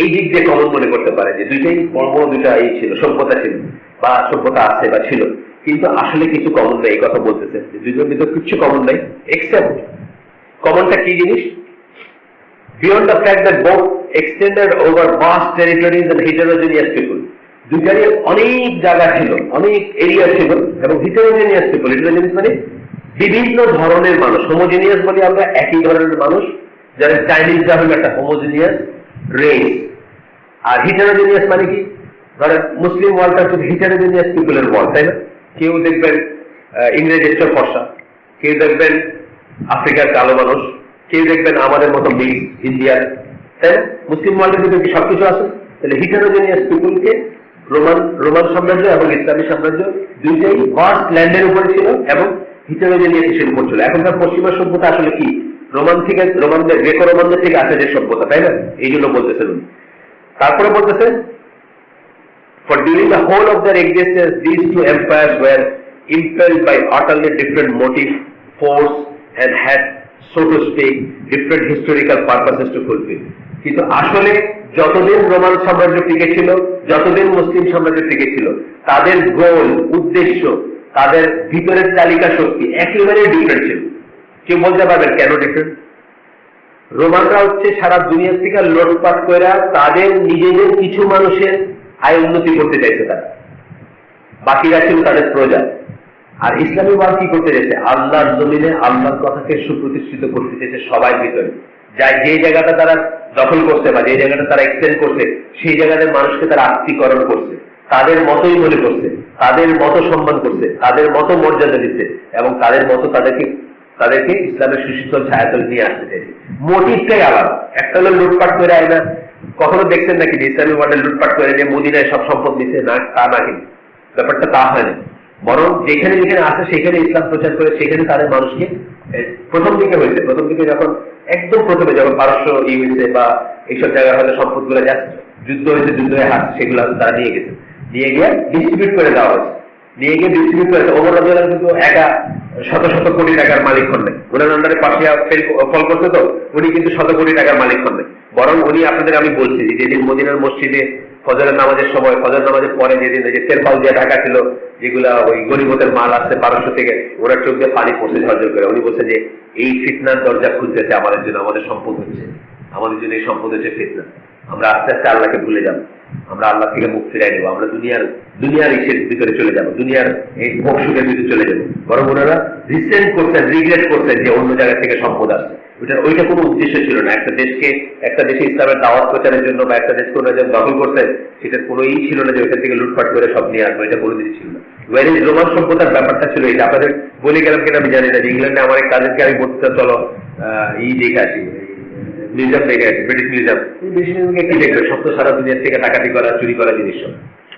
[SPEAKER 1] এই দিক দিয়ে কমন মনে করতে পারে যে দুইটাই বড় বড় দুইটা এই ছিল, সভ্যতা ছিল বা সভ্যতা আছে বা ছিল, কিন্তু আসলে কিছু কমন নেই। এই কথা বলতেছেন যে দুইটার ভিতরে কিছু কমন নেই, এক্সেপ্ট কমনটা কি জিনিস? Beyond the fact that both extended over vast territories and heterogeneous people। দুইটারই অনেক জায়গা ছিল, অনেক এরিয়া ছিল, এবং heterogeneous people। heterogeneous মানে বিভিন্ন ধরনের মানুষ। হোমোজেনিয়াস বলি আমরা একই ধরনের মানুষ, যারা চাইনিজরা হলো একটা হোমোজেনিয়াস রেস। আর হিটারোজেনিয়াস মানে কি? ধরেন মুসলিম ওয়ার্ল্ডটা হচ্ছে হিটারোজেনিয়াস পিপলের ওয়ার্ল্ড, তাই না? কেউ দেখবেন ইংরেজের চেয়ে ফর্সা, কেউ দেখবেন আফ্রিকার কালো মানুষ, কেউ দেখবেন আমাদের মতো মিক্স ইন্ডিয়ান, তাই না? মুসলিম ওয়ার্ল্ডের ভিতরে কি সবকিছু আছে? তাহলে হিটারোজেনিয়াস পিপলকে রোমান সাম্রাজ্য এবং ইসলামী সাম্রাজ্য দুইটাই ভাস্ট ল্যান্ডের উপরে ছিল এবং হিটারোজেনিয়াস হিসেবে করছিল। এখনকার পশ্চিমা সভ্যতা আসলে কি? রোমান থেকে, রোমানদের, গ্রেকো রোমানদের থেকে আসে যে সভ্যতা, তাই না? এই জন্য বলতেছেন উনি। তারপরে বলতেছেন, for during the whole of their existence these two empires were impelled by utterly different motive, force and had, so to speak, different historical purposes to fulfill। কিন্তু আসলে যতদিন রোমান সাম্রাজ্য টিকে ছিল, যতদিন মুসলিম সাম্রাজ্য টিকে ছিল, তাদের গোল, উদ্দেশ্য, তাদের ভিতরের চালিকা শক্তি একেবারে ডিফারেন্ট ছিল। কেউ বলতে পারবেন কেন ডিফারেন্ট? রোমানরা হচ্ছে সারা দুনিয়া থেকে লুটপাট করে তাদের নিজেদের কিছু মানুষের আয় উন্নতি করতে চাইছে, তারা বাকিরা ছিল তাদের প্রজা। আর ইসলামী ওয়ার্ল্ড কি করতে চাইছে? আল্লাহর জমিনে আল্লাহর কথাকে সুপ্রতিষ্ঠিত করতে চাইছে সবাই ভিতরে। যে জায়গাটা তারা দখল করছে বা যে জায়গাটা তারা এক্সটেন্ড করছে, সেই জায়গাটার মানুষকে তারা আত্মীকরণ করছে, তাদের মতোই মনে করছে, তাদের মতো সম্মান করছে, তাদের মতো মর্যাদা দিচ্ছে এবং তাদের মতো তাদেরকে ইসলামের সুশীতল ছায়াতল নিয়ে আসতে চাইছে। মোটিভটাই আলাদা। একটা হলো লুটপাট করে আয় না, কখনো দেখছেন নাকি যে ইসলামী ওয়ার্ল্ডে লুটপাট করে যে মদিনায় সব সম্পদ দিচ্ছে? না, তা না, কিন্তু ব্যাপারটা তা হয় না। বরং যেখানে যেখানে আসে সেখানে ইসলাম প্রচার করে, সেখানে তাদের মানুষকে প্রথম দিকে হয়েছে, প্রথম দিকে যখন একদম প্রথমে যখন পারস্য হয়েছে বা এইসব জায়গায় হয়তো সম্পদ গুলো যুদ্ধ হয়েছে, যুদ্ধ হয়ে হাসছে, সেগুলো তারা নিয়ে গেছে, নিয়ে গিয়ে ডিস্ট্রিবিউট করে দেওয়া হয়েছে, নিয়ে গিয়ে ডিস্ট্রিবিউট করেছে। ওমর রাদিয়াল্লাহু আনহু কিন্তু একা শত শত কোটি টাকার মালিক হন নাই, ওনার আন্ডারে পাশিয়া ফল করতে তো উনি কিন্তু শত কোটি টাকার মালিক হন নাই। বরং উনি, আপনাদের আমি বলছি যেদিন মদিনার মসজিদে ফজরের নামাজের সময়, ফজর নামাজের পরে যেদিন যে তেরপাল দিয়ে ঢাকা ছিল, যেগুলা ওই গরিবতের মাল আসছে পারস্য থেকে, ওনার চোখ দিয়ে পানি পড়ছে ঝরঝর করে। উনি বলছে যে এই ফিতনার দরজা খুলতেছে আমাদের জন্য, আমাদের সম্পদ হচ্ছে, আমাদের জন্য এই সম্পদ হচ্ছে ফিতনা। আমরা আস্তে আস্তে আল্লাহকে ভুলে যাবো, আমরা আল্লাহ থেকে মুখ ফিরাই নেবো, আমরা দুনিয়ার ইসের ভিতরে চলে যাবো, দুনিয়ার এই ভোগ সুখের ভিতরে চলে যাবো। বরং ওনারা রিসেন্ট করছেন, রিগ্রেট করছেন যে অন্য জায়গা থেকে সম্পদ আসছে। ওইটা কোনো উদ্দেশ্য ছিল না। একটা দেশে ইসলামের দাওয়াত প্রচারের জন্য বা একটা দেশকে ওনারা দখল করছেন, সেটার কোনো ছিল না যে ওইখান থেকে লুটপাট করে সব নিয়ে আসবো, এটা কোনো দিনই ছিল না। রোমান সভ্যতার ব্যাপারটা ছিল এটা। আপনাদের বলে গেলাম কিনা আমি জানি না, যে ইংল্যান্ডে আমার এক কাজেরকে আমি বলতে চলো দেখে আসি, মিউজিয়াম দেখে আছে, ব্রিটিশ মিউজিয়াম। ব্রিটিশ মিউজিয়ামকে কি দেখবে? সব তো সারা দুনিয়ার থেকে ডাকাতি করা, চুরি করা জিনিস।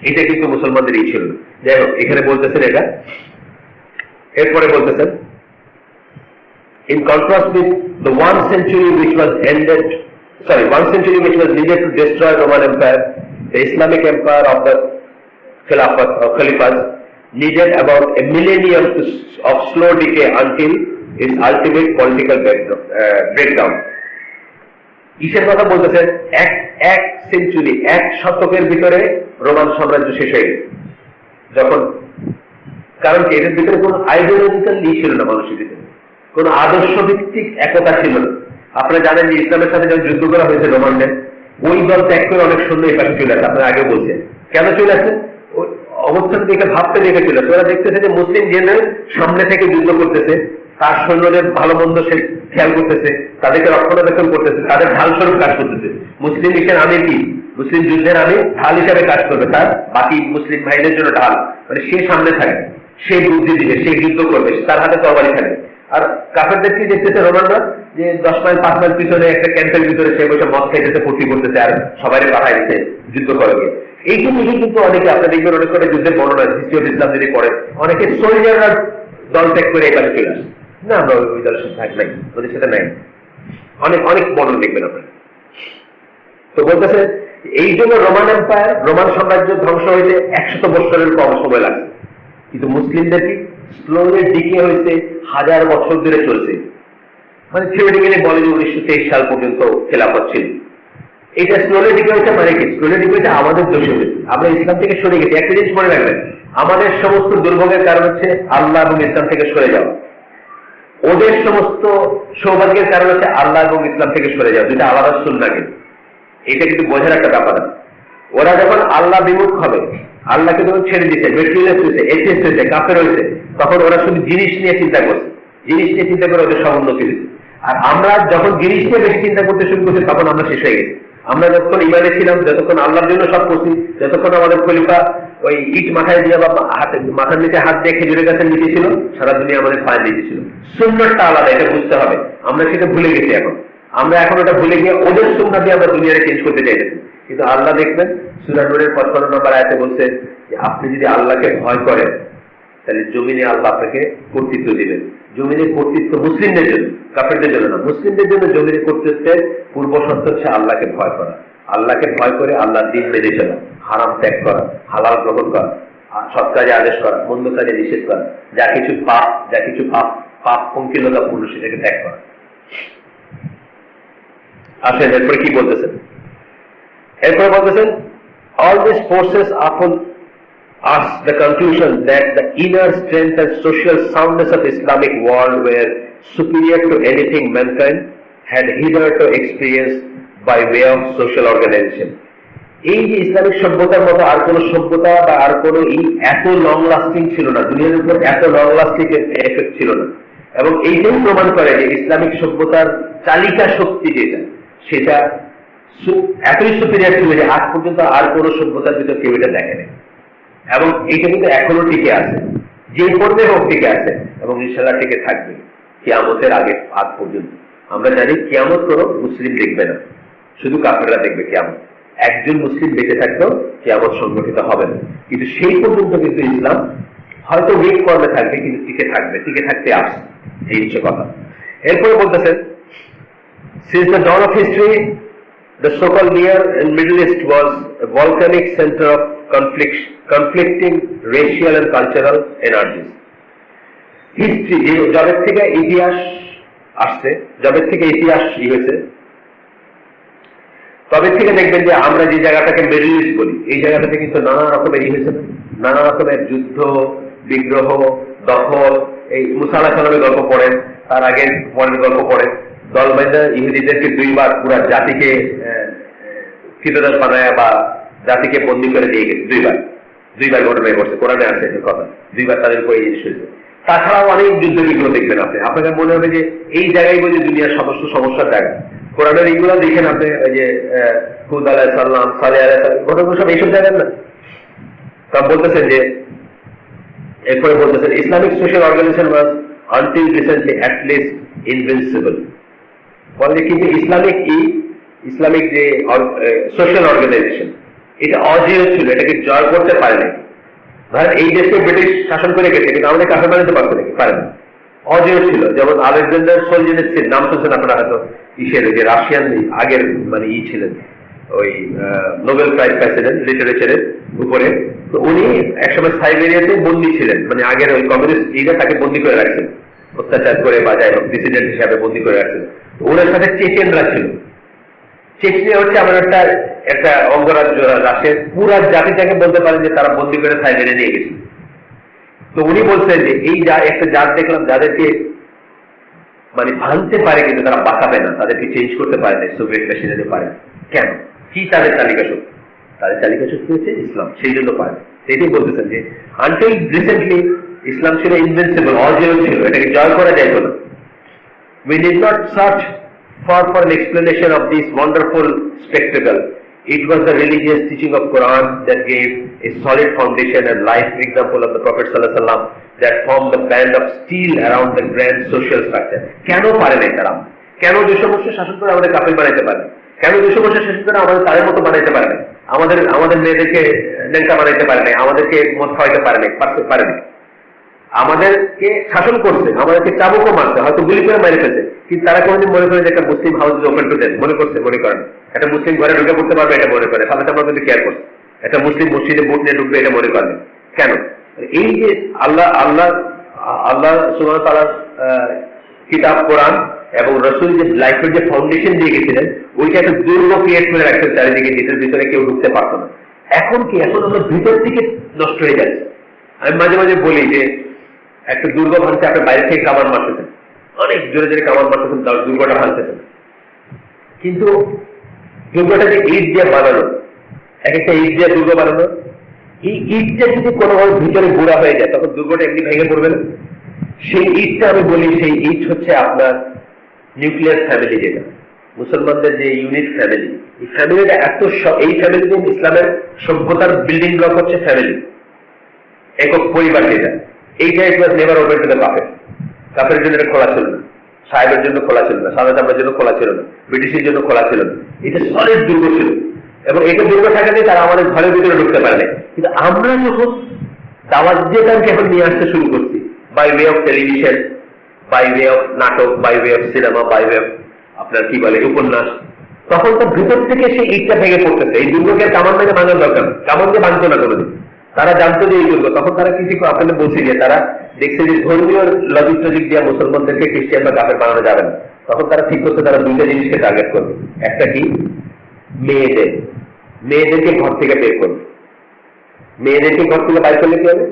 [SPEAKER 1] এটা কিন্তু মুসলমানদের এই ছিল না। যাই হোক, এখানে বলতেছেন এটা। এরপরে বলতেছেন, in contrast with the 1 century which was needed to destroy Roman Empire, the Islamic empire of the Khilafat or Khalifas needed about a millennium of slow decay until its ultimate political breakdown. কিসের কথা বলতেছেন? এক century, 1 শতকের ভিতরে Roman সাম্রাজ্য শেষ হয়ে গেছে। যখন, কারণ কি, এটার ভিতরে কোন আইডিওলজিক্যাল ছিল না, মানুষের ভিতরে কোন আদর্শ ভিত্তিক একতা ছিল না। আপনারা জানেন যে ইসলামের সাথে যখন যুদ্ধ করা হয়েছে রোমানদের, ওই দল ত্যাগ করে অনেক সৈন্য এই পাশে চলে আসে। আপনারা আগে বলছেন কেন চলে আসে? অবস্থান দেখে, ভাবতে দেখে চলে আসে। ওরা দেখতেছে যে মুসলিম জেনারেল সামনে থেকে যুদ্ধ করতেছে, তার সৈন্যদের ভালো মন্দ সে খেয়াল করতেছে, তাদেরকে রক্ষণাবেক্ষণ করতেছে, তাদের ঢাল স্বরূপ কাজ করতেছে। মুসলিম লীগের আমির কি? মুসলিম যুদ্ধের আমির ঢাল হিসাবে কাজ করবে, তার বাকি মুসলিম ভাইদের জন্য ঢাল। মানে সে সামনে থাকে, সে বুদ্ধি দিবে, সে যুদ্ধ করবে, তার হাতে তরবারি থাকবে। আর কাফেরদের কি দেখতেছে রোমানরা? যে 10 মাইল 5 মাইল পিছনে একটা ক্যাম্পের ভিতরে সে বসে মদ খাইতেছে, ফুর্তি করতেছে, আর সবাই পাঠাই দিচ্ছে যুদ্ধ করে গিয়ে। এই জিনিসই কিন্তু অনেকে, আপনার দেখবেন অনেক করে যুদ্ধের বর্ণনা হিস্ট্রি অফ ইসলাম যদি পড়ে, অনেকে সোলজাররা দল ত্যাগ করে এখানে চলে আসে না, আমরা ওই দলের সাথে থাকি নাই, ওদের সাথে নাই। অনেক অনেক বর্ণনা দেখবেন আপনার। তো বলতেছে এই জন্য রোমান এম্পায়ার, রোমান সাম্রাজ্য ধ্বংস হইতে 100 বছরের কম সময় লাগছে, কিন্তু মুসলিমদের কি স্লোলি ডিকে হয়েছে, 1000 বছর ধরে চলছে। মানে থিওরিটিক্যালি বলে যে 1923 সাল পর্যন্ত খেলাফত ছিল। এটা স্লোলি ডিকে হয়েছে, মানে কি স্লোলি ডিকে হয়েছে? আমাদের দোষে হয়েছে, আমরা ইসলাম থেকে সরে গেছি। একটা জিনিস মনে রাখবেন, আমাদের সমস্ত দুর্ভোগের কারণ হচ্ছে আল্লাহ এবং ইসলাম থেকে সরে যাওয়া। ওদের সমস্ত সৌভাগ্যের কারণ হচ্ছে আল্লাহ এবং ইসলাম থেকে সরে যাওয়া, দুটা আলাদা সুন্নাহ। কিন্তু এটা কিন্তু বোঝার একটা ব্যাপার আছে। ওরা যখন আল্লাহ বিমুখ হবে, আল্লাহকে যখন ছেড়ে দিচ্ছে, মেটেরিয়ালিস্ট হয়েছে, এথিস্ট হয়েছে, কাফের হয়েছে, তখন ওরা শুধু জিনিস নিয়ে চিন্তা করছে, জিনিস নিয়ে চিন্তা করে ওদের সমুন্নতি হয়েছে। আর আমরা যখন জিনিস নিয়ে বেশি চিন্তা করতে শুরু করছি, তখন আমরা শেষ হয়ে গেছি। আমরা যতক্ষণ ইমানে ছিলাম, যতক্ষণ আল্লাহর জন্য সব করছি, যতক্ষণ আমাদের খলিফা ওই ইট মাথায় দিয়ে বা হাতে মাথার নিচে হাত দিয়ে খেজুরের গাছের নিচে ছিল, সারা দুনিয়া আমাদের পায়ের নিচে ছিল। সুন্নাতটা আলাদা, এটা বুঝতে হবে। আমরা সেটা ভুলে গেছি এখন। আমরা এখন ওটা ভুলে গিয়ে ওদের সুন্নাত দিয়ে আমরা দুনিয়াকে চেঞ্জ করতে চাইতেছি। কিন্তু আল্লাহ দেখবেন সূরা নূরের 55 নম্বর আয়াতে বলছেন যে আপনি যদি আল্লাহকে ভয় করেন, তাহলে জমিনে আল্লাহ আপনাকে কর্তৃত্ব দিবেন। জমিনের কর্তৃত্ব মুসলিমদের জন্য, কাফেরদের জন্য না। মুসলিমদের জন্য জমিনের কর্তৃত্বের পূর্ব শর্ত হচ্ছে আল্লাহকে ভয় করা। আল্লাহকে ভয় করে আল্লাহর দ্বীন মেনে চলা, হারাম ত্যাগ করা, হালাল গ্রহণ করা, সৎ কাজে আদেশ করা, মন্দ কাজে নিষেধ করা, যা কিছু পাপ পঙ্কিলতাপূর্ণ সেটাকে ত্যাগ করা। আসেন এরপরে কি বলতেছেন? এরপরে বলতেছেন, all these forces upon us the conclusion that the inner strength and social soundness of Islamic world were superior to anything mankind had hitherto experienced by way of social organization. এই যে ইসলামিক সভ্যতার মতো আর কোন সভ্যতা বা আর কোন এত long lasting ছিল না, দুনিয়ার উপর এত লং লাস্টিং এফেক্ট ছিল না। এবং এইটাই প্রমাণ করে যে ইসলামিক সভ্যতার চালিকা শক্তি যেটা, সেটা এতই সুপিরিয়ার ছিল যে আজ পর্যন্ত আর কোন সভ্যতার ভিতর কেউ এটা দেখেনি। এবং এইটা কিন্তু এখনো টিকে আছে, যে পর্বে হোক টিকে আছে, এবং ইনশাআল্লাহ টিকে থাকবে কিয়ামতের আগে আজ পর্যন্ত। আমরা জানি কিয়ামত কোনো মুসলিম দেখবে না, শুধু কাফেররা দেখবে কিয়ামত। একজন মুসলিম বেঁচে থাকলেও কিয়ামত সংগঠিত হবে না, কিন্তু সেই পর্যন্ত কিন্তু ইসলাম হয়তো ওয়েট ফর্মে থাকবে, কিন্তু টিকে থাকবে, টিকে থাকতে আসছে, এই হচ্ছে কথা। এরপরে বলতেছেন, since the dawn of history the so-called Near and Middle East was a volcanic center of conflicting racial and cultural energies. History, যবের থেকে ইতিহাস আসছে, যবের থেকে ইতিহাস হয়েছে, তবে থেকে দেখবেন যে আমরা যে জায়গাটাকে মিডল ইস্ট বলি, এই জায়গাটাতে কিন্তু নানা রকমের হয়েছে, নানা রকমের যুদ্ধ, বিগ্রহ, দখল। এই মুসা আলাইহিস সালামের গল্প পড়েন, তার আগের পরের গল্প পড়েন। দলবাইদা ইহুদিদেরকে 2 বার পুরা জাতিকে কৃতদাস বানায় বা জাতিকে বন্দী করে দিয়ে গেছে। 2 বার ঘটনায় ঘটছে, কোরআনে আছে কথা। 2 বার তাদের উপর এই জিনিস হয়েছে। তাছাড়াও অনেক যুদ্ধ বিগ্রহ দেখবেন আপনি, আপনাদের মনে হবে যে এই জায়গায় বলে দুনিয়ার সমস্ত সমস্যার জায়গা। কোরআনের এইগুলো দেখেন আপনি, ওই যে হুদ আলাইহিস সালাম, সালেহ আলাইহিস সালাম, ঘটনাগুলো সব এইসব জায়গায় না। তা বলতেছেন যে, এরপরে বলতেছেন, Islamic social organisation was until recently at least invincible. বলে যে কিন্তু ইসলামিক যে সোশ্যাল অর্গানাইজেশন এটা অজেয় ছিল, এটাকে জয় করতে পারে নাই। ধরেন এই দেশকে ব্রিটিশ শাসন করে গেছে কিন্তু আমাদের কাছে বানাতে পারছে নাকি? পারে না, অজেয় ছিল। যেমন আলেকজান্ডার সোলজেনিৎসিন নাম শুনছেন আপনারা হয়তো, ইসের যে রাশিয়ান আগের মানে ছিলেন ওই নোবেল প্রাইজ প্রেসিডেন্ট লিটারেচারের উপরে। তো উনি একসময় সাইবেরিয়াতে বন্দী ছিলেন, মানে আগের ওই কমিউনিস্ট লিডার তাকে বন্দী করে রাখছেন, অত্যাচার করে বা যাই হোক ডিসিডেন্ট হিসাবে বন্দী করে রাখছেন। ওনার সাথে চেচেনরা ছিল। চেচনিয়া হচ্ছে আমার একটা অঙ্গরাজ্য রাশিয়ার, পুরা জাতিটাকে বলতে পারেন যে তারা বন্দী করে সাইবেরিয়া নিয়ে গেছিল। তো উনি বলছেন যে এই একটা জাত দেখলাম যাদেরকে মানে ভাঙতে পারে কিন্তু তারা বাঁকাবে না, তাদেরকে চেঞ্জ করতে পারে না, সোভিয়েত মেশিনারি পারে। কেন? কি তাদের তালিকা শক্তি? তাদের তালিকা শক্তি হচ্ছে ইসলাম, সেই জন্য পারে। এটাই বলতেছেন যে আনটিল রিসেন্টলি ইসলাম ছিল ইনভিনসিবল, অজেয় ছিল, এটাকে জয় করা যাইত না। We did not search for an explanation of this wonderful spectacle. It was the religious teaching of Quran that gave a solid foundation and life example of the Prophet sallallahu alaihi wasallam that formed the band of steel around the grand social structure. কেন পারে না তারা? কেন 200 বছর শাসন করে আমাদের কাফের বানাইতে পারে? কেন 200 বছর শাসন করে আমাদের তাদের মতো বানাইতে পারে না? আমাদের মেয়েদেরকে ন্যাংটা বানাইতে পারে না, আমাদেরকে মদ খাওয়াইতে পারে না, পারে না। আমাদেরকে শাসন করছে, আমাদেরকে চাবুকও মারছে, হয়তো গুলি করে মেরে ফেলছে, কিন্তু তারা কোনোদিন মনে করে যে একটা মুসলিম হাউস ওপেন টু দেন, মনে করেন একটা মুসলিম ঘরে ঢুকে পড়তে পারবে, এটা মনে করে সাথে আমরা কিন্তু কেয়ার করছে। একটা মুসলিম মসজিদে বুট নিয়ে ঢুকবে, এটা মনে করেন কেন? এই যে আল্লাহ সুবহানাহু ওয়া তাআলার কিতাব কোরআন এবং রাসূল যে লাইফের যে ফাউন্ডেশন দিয়ে গেছিলেন, ওইটা একটা দুর্গ ক্রিয়েট করে রাখছেন চারিদিকে, যেটার ভিতরে কেউ ঢুকতে পারতো না। এখন আমরা ভিতর থেকে নষ্ট হয়ে যাচ্ছে। আমি মাঝে মাঝে বলি যে একটা দুর্গ ভাঙতে আপনি বাইরে থেকে কামান মারতেছেন, অনেক জোরে জোরে কামান মারতেছেন, দুর্গটা ভাঙতেছেন, কিন্তু দুর্গটা যে ইট দিয়ে বানানো, এক একটা ইট দিয়ে দুর্গ বানানো, এই ইটটা যদি কোনোভাবে ভিতরে গুঁড়া হয়ে যায় তখন দুর্গটা এমনি ভেঙে পড়বে না। সেই ইটটা আমি বলি, সেই ইট হচ্ছে আপনার নিউক্লিয়ার ফ্যামিলি, যেটা মুসলমানদের যে ইউনিট ফ্যামিলি, এই ফ্যামিলিটা এই ফ্যামিলিতে ইসলামের সভ্যতার বিল্ডিং ব্লক হচ্ছে ফ্যামিলি, একক পরিবার যেটা। এইটা it was never open to the কাফের জন্য এটা খোলা ছিল না, সাহেবের জন্য খোলা ছিল না, সাদা চামড়ার জন্য খোলা ছিল না, ব্রিটিশের জন্য খোলা ছিল না। এটা সলিড দুর্গ ছিল এবং এটা দুর্গ থাকাতে তারা আমাদের ঘরের ভিতরে ঢুকতে পারে না। কিন্তু আমরা যখন দাওয়াত দিয়ে তাদেরকে এখন নিয়ে আসতে শুরু করছি, by way of television, by way of নাটক, by way of cinema, by way of আপনার কি বলে উপন্যাস, তখন তো ভিতর থেকে সেই ইটটা ভেঙে পড়তেছে। এই দুর্গকে কামান থেকে ভাঙার দরকার, কামান দিয়ে ভাঙতো না কোনোদিন। তারা জানতো যে এই দুর্গ, তখন তারা কিছু আপনাদের বলছি যে তারা দেখছে যে ধর্মীয় লজিক টজিক দিয়ে মুসলমানদেরকে খ্রিস্টান বা কাফের বানানো যাবে না। তখন তারা ঠিক করছে তারা দুইটা জিনিসকে টার্গেট করবে। একটা কি? মেয়েদেরকে ঘর থেকে বের করবে। মেয়েদেরকে ঘর থেকে বাইর করলে কি হবে?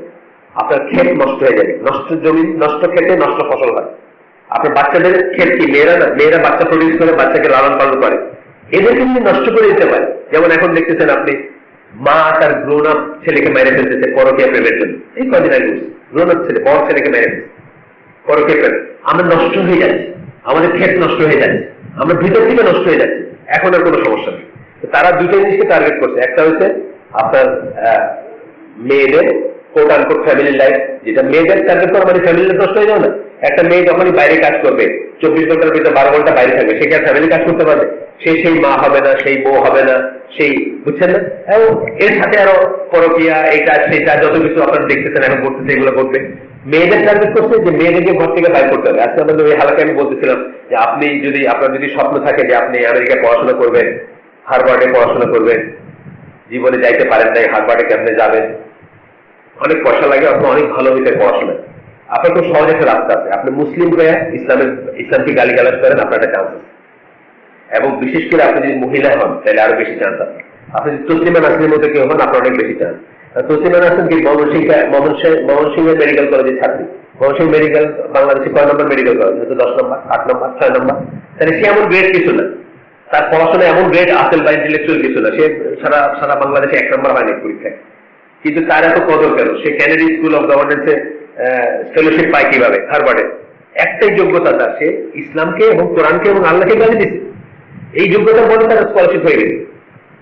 [SPEAKER 1] আপনার ক্ষেত নষ্ট হয়ে যাবে, নষ্ট জমি, নষ্ট ক্ষেতে নষ্ট ফসল হয়। আপনার বাচ্চাদের ক্ষেত কি? মেয়েরা বাচ্চা প্রডিউস করে, বাচ্চাকে লালন পালন করে, এদেরকে যদি নষ্ট করে দিতে পারে, যেমন এখন দেখতেছেন আপনি মা তার গ্রোন আপ ছেলেকে মেরে ফেলতেছে পরকীয়া প্রেমের জন্য। এই কদিন আগে গ্রোন আপ ছেলে বড় ছেলেকে মেরে ফেলছে পরকীয়া প্রেম। আমরা নষ্ট হয়ে যাচ্ছি, আমাদের ক্ষেত নষ্ট হয়ে যাচ্ছে, আমরা ভিতর থেকে নষ্ট হয়ে যাচ্ছি। এখন আর কোনো সমস্যা নেই। তারা দুটো জিনিসকে টার্গেট করছে। একটা হচ্ছে আপনার মেয়েদের কোট আনকোট ফ্যামিলি লাইফ, যেটা মেয়েদের টার্গেট করা মানে ফ্যামিলি নষ্ট হয়ে যাবে না। একটা মেয়ে যখনই বাইরে কাজ করবে, 24 ঘন্টার ভিতরে 12 ঘন্টা বাইরে থাকবে, সে কি আর ফ্যামিলি কাজ করতে পারবে? সেই মা হবে না, সেই বউ হবে না, সেই বুঝছেন না। এবং এর সাথে আরো পরকীয়া, এটা সেটা যত কিছু আপনারা দেখতেছেন এখন করতেছে, এগুলো করবে। মেয়েদের টার্গেট করছে যে মেয়েদেরকে ঘর থেকে বাইর করতে হবে। আজকে আমাদের ওই হালাকে আমি বলতেছিলাম যে আপনার যদি স্বপ্ন থাকে যে আপনি আমেরিকায় পড়াশোনা করবেন, হার্ভার্ডে পড়াশোনা করবেন, জীবনে যাইতে পারেন নাই, হার্ভার্ডে কেমনে যাবেন, অনেক পয়সা লাগে, আপনার অনেক ভালো হইতে পড়াশোনা, আপনার খুব সহজ একটা রাস্তা আছে। আপনি মুসলিম হয়ে ইসলামকে গালিগালাজ করেন, আপনার একটা চান্স আছে। এবং বিশেষ করে আপনি যদি মহিলা হন তাহলে আরো বেশি চান্স আছে। আপনি যদি তসলিমা নাসরিনের মধ্যে কেউ হন, আপনার অনেক বেশি চান্স। তসলিমা নাসরিন কি ময়মনসিংহ মেডিকেল কলেজের ছাত্রী। ময়মনসিংহ মেডিকেল বাংলাদেশে কয় নম্বর মেডিকেল কলেজ? হয়তো 10 নম্বর, 8 নম্বর, 6 নম্বর। তাহলে সে এমন গ্রেড কিছু না, তার পড়াশোনা এমন গ্রেড আসল বা ইন্টেলেকচুয়াল কিছু না, সে সারা বাংলাদেশে 1 নম্বর হয়নি পরীক্ষায়। কিন্তু তার এত কদর কেন? সে কেনেডি স্কুল অফ গভর্নেন্সে ফেলোশিপ পায় কিভাবে? হার্ভার্ডে। একটাই যোগ্যতা তার, সে ইসলামকে এবং কোরআনকে এবং আল্লাহকে গালি দিচ্ছে। এই যোগ্যতার বলে তারা স্কলারশিপ হয়ে গেছে,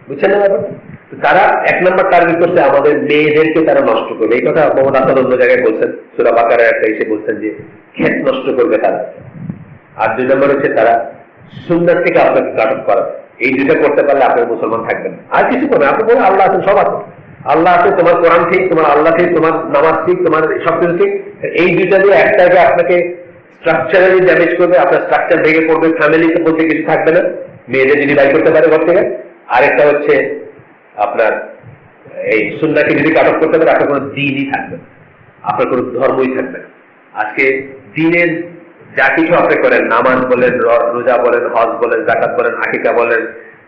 [SPEAKER 1] বুঝছেন না ব্যাপার? তারা 1 নম্বর টার্গেট করছে আমাদের মেয়েদেরকে তারা নষ্ট করবে। এই কথা মোহাম্মদ আসাদ অন্য জায়গায় বলছেন, সূরা বাকারার একটা এসে বলছেন যে ক্ষেত নষ্ট করবে তারা। আর 2 নম্বর হচ্ছে তারা সুন্নাত থেকে আপনাকে কাট অফ করা। এই দুইটা করতে পারলে আপনার মুসলমান থাকবেন। আর কিছু করবে আপনি বলে আল্লাহ আছেন, সব আছে, আল্লাহ আছে, তোমার কোরআন ঠিক, তোমার আল্লাহ ঠিক, তোমার নামাজ ঠিক, তোমার সবকিছু ঠিক। এই দুইটা দিয়ে একটাকে আপনাকে স্ট্রাকচারালি ড্যামেজ করবে, আপনার স্ট্রাকচার ভেঙে পড়বে, ফ্যামিলিতে বলতে কিছু থাকবে না, মেয়েদের যদি বাই করতে পারে ঘর থেকে। আরেকটা হচ্ছে আপনার এই সুন্নাহকে যদি কাট অফ করতে পারে, আপনার কোনো দিনই থাকবে না, আপনার কোনো ধর্মই থাকবে না। আজকে দিনের যা কিছু আপনি করেন, নামাজ বলেন, রোজা বলেন, হজ বলেন, যাকাত বলেন, আকিকা বলেন,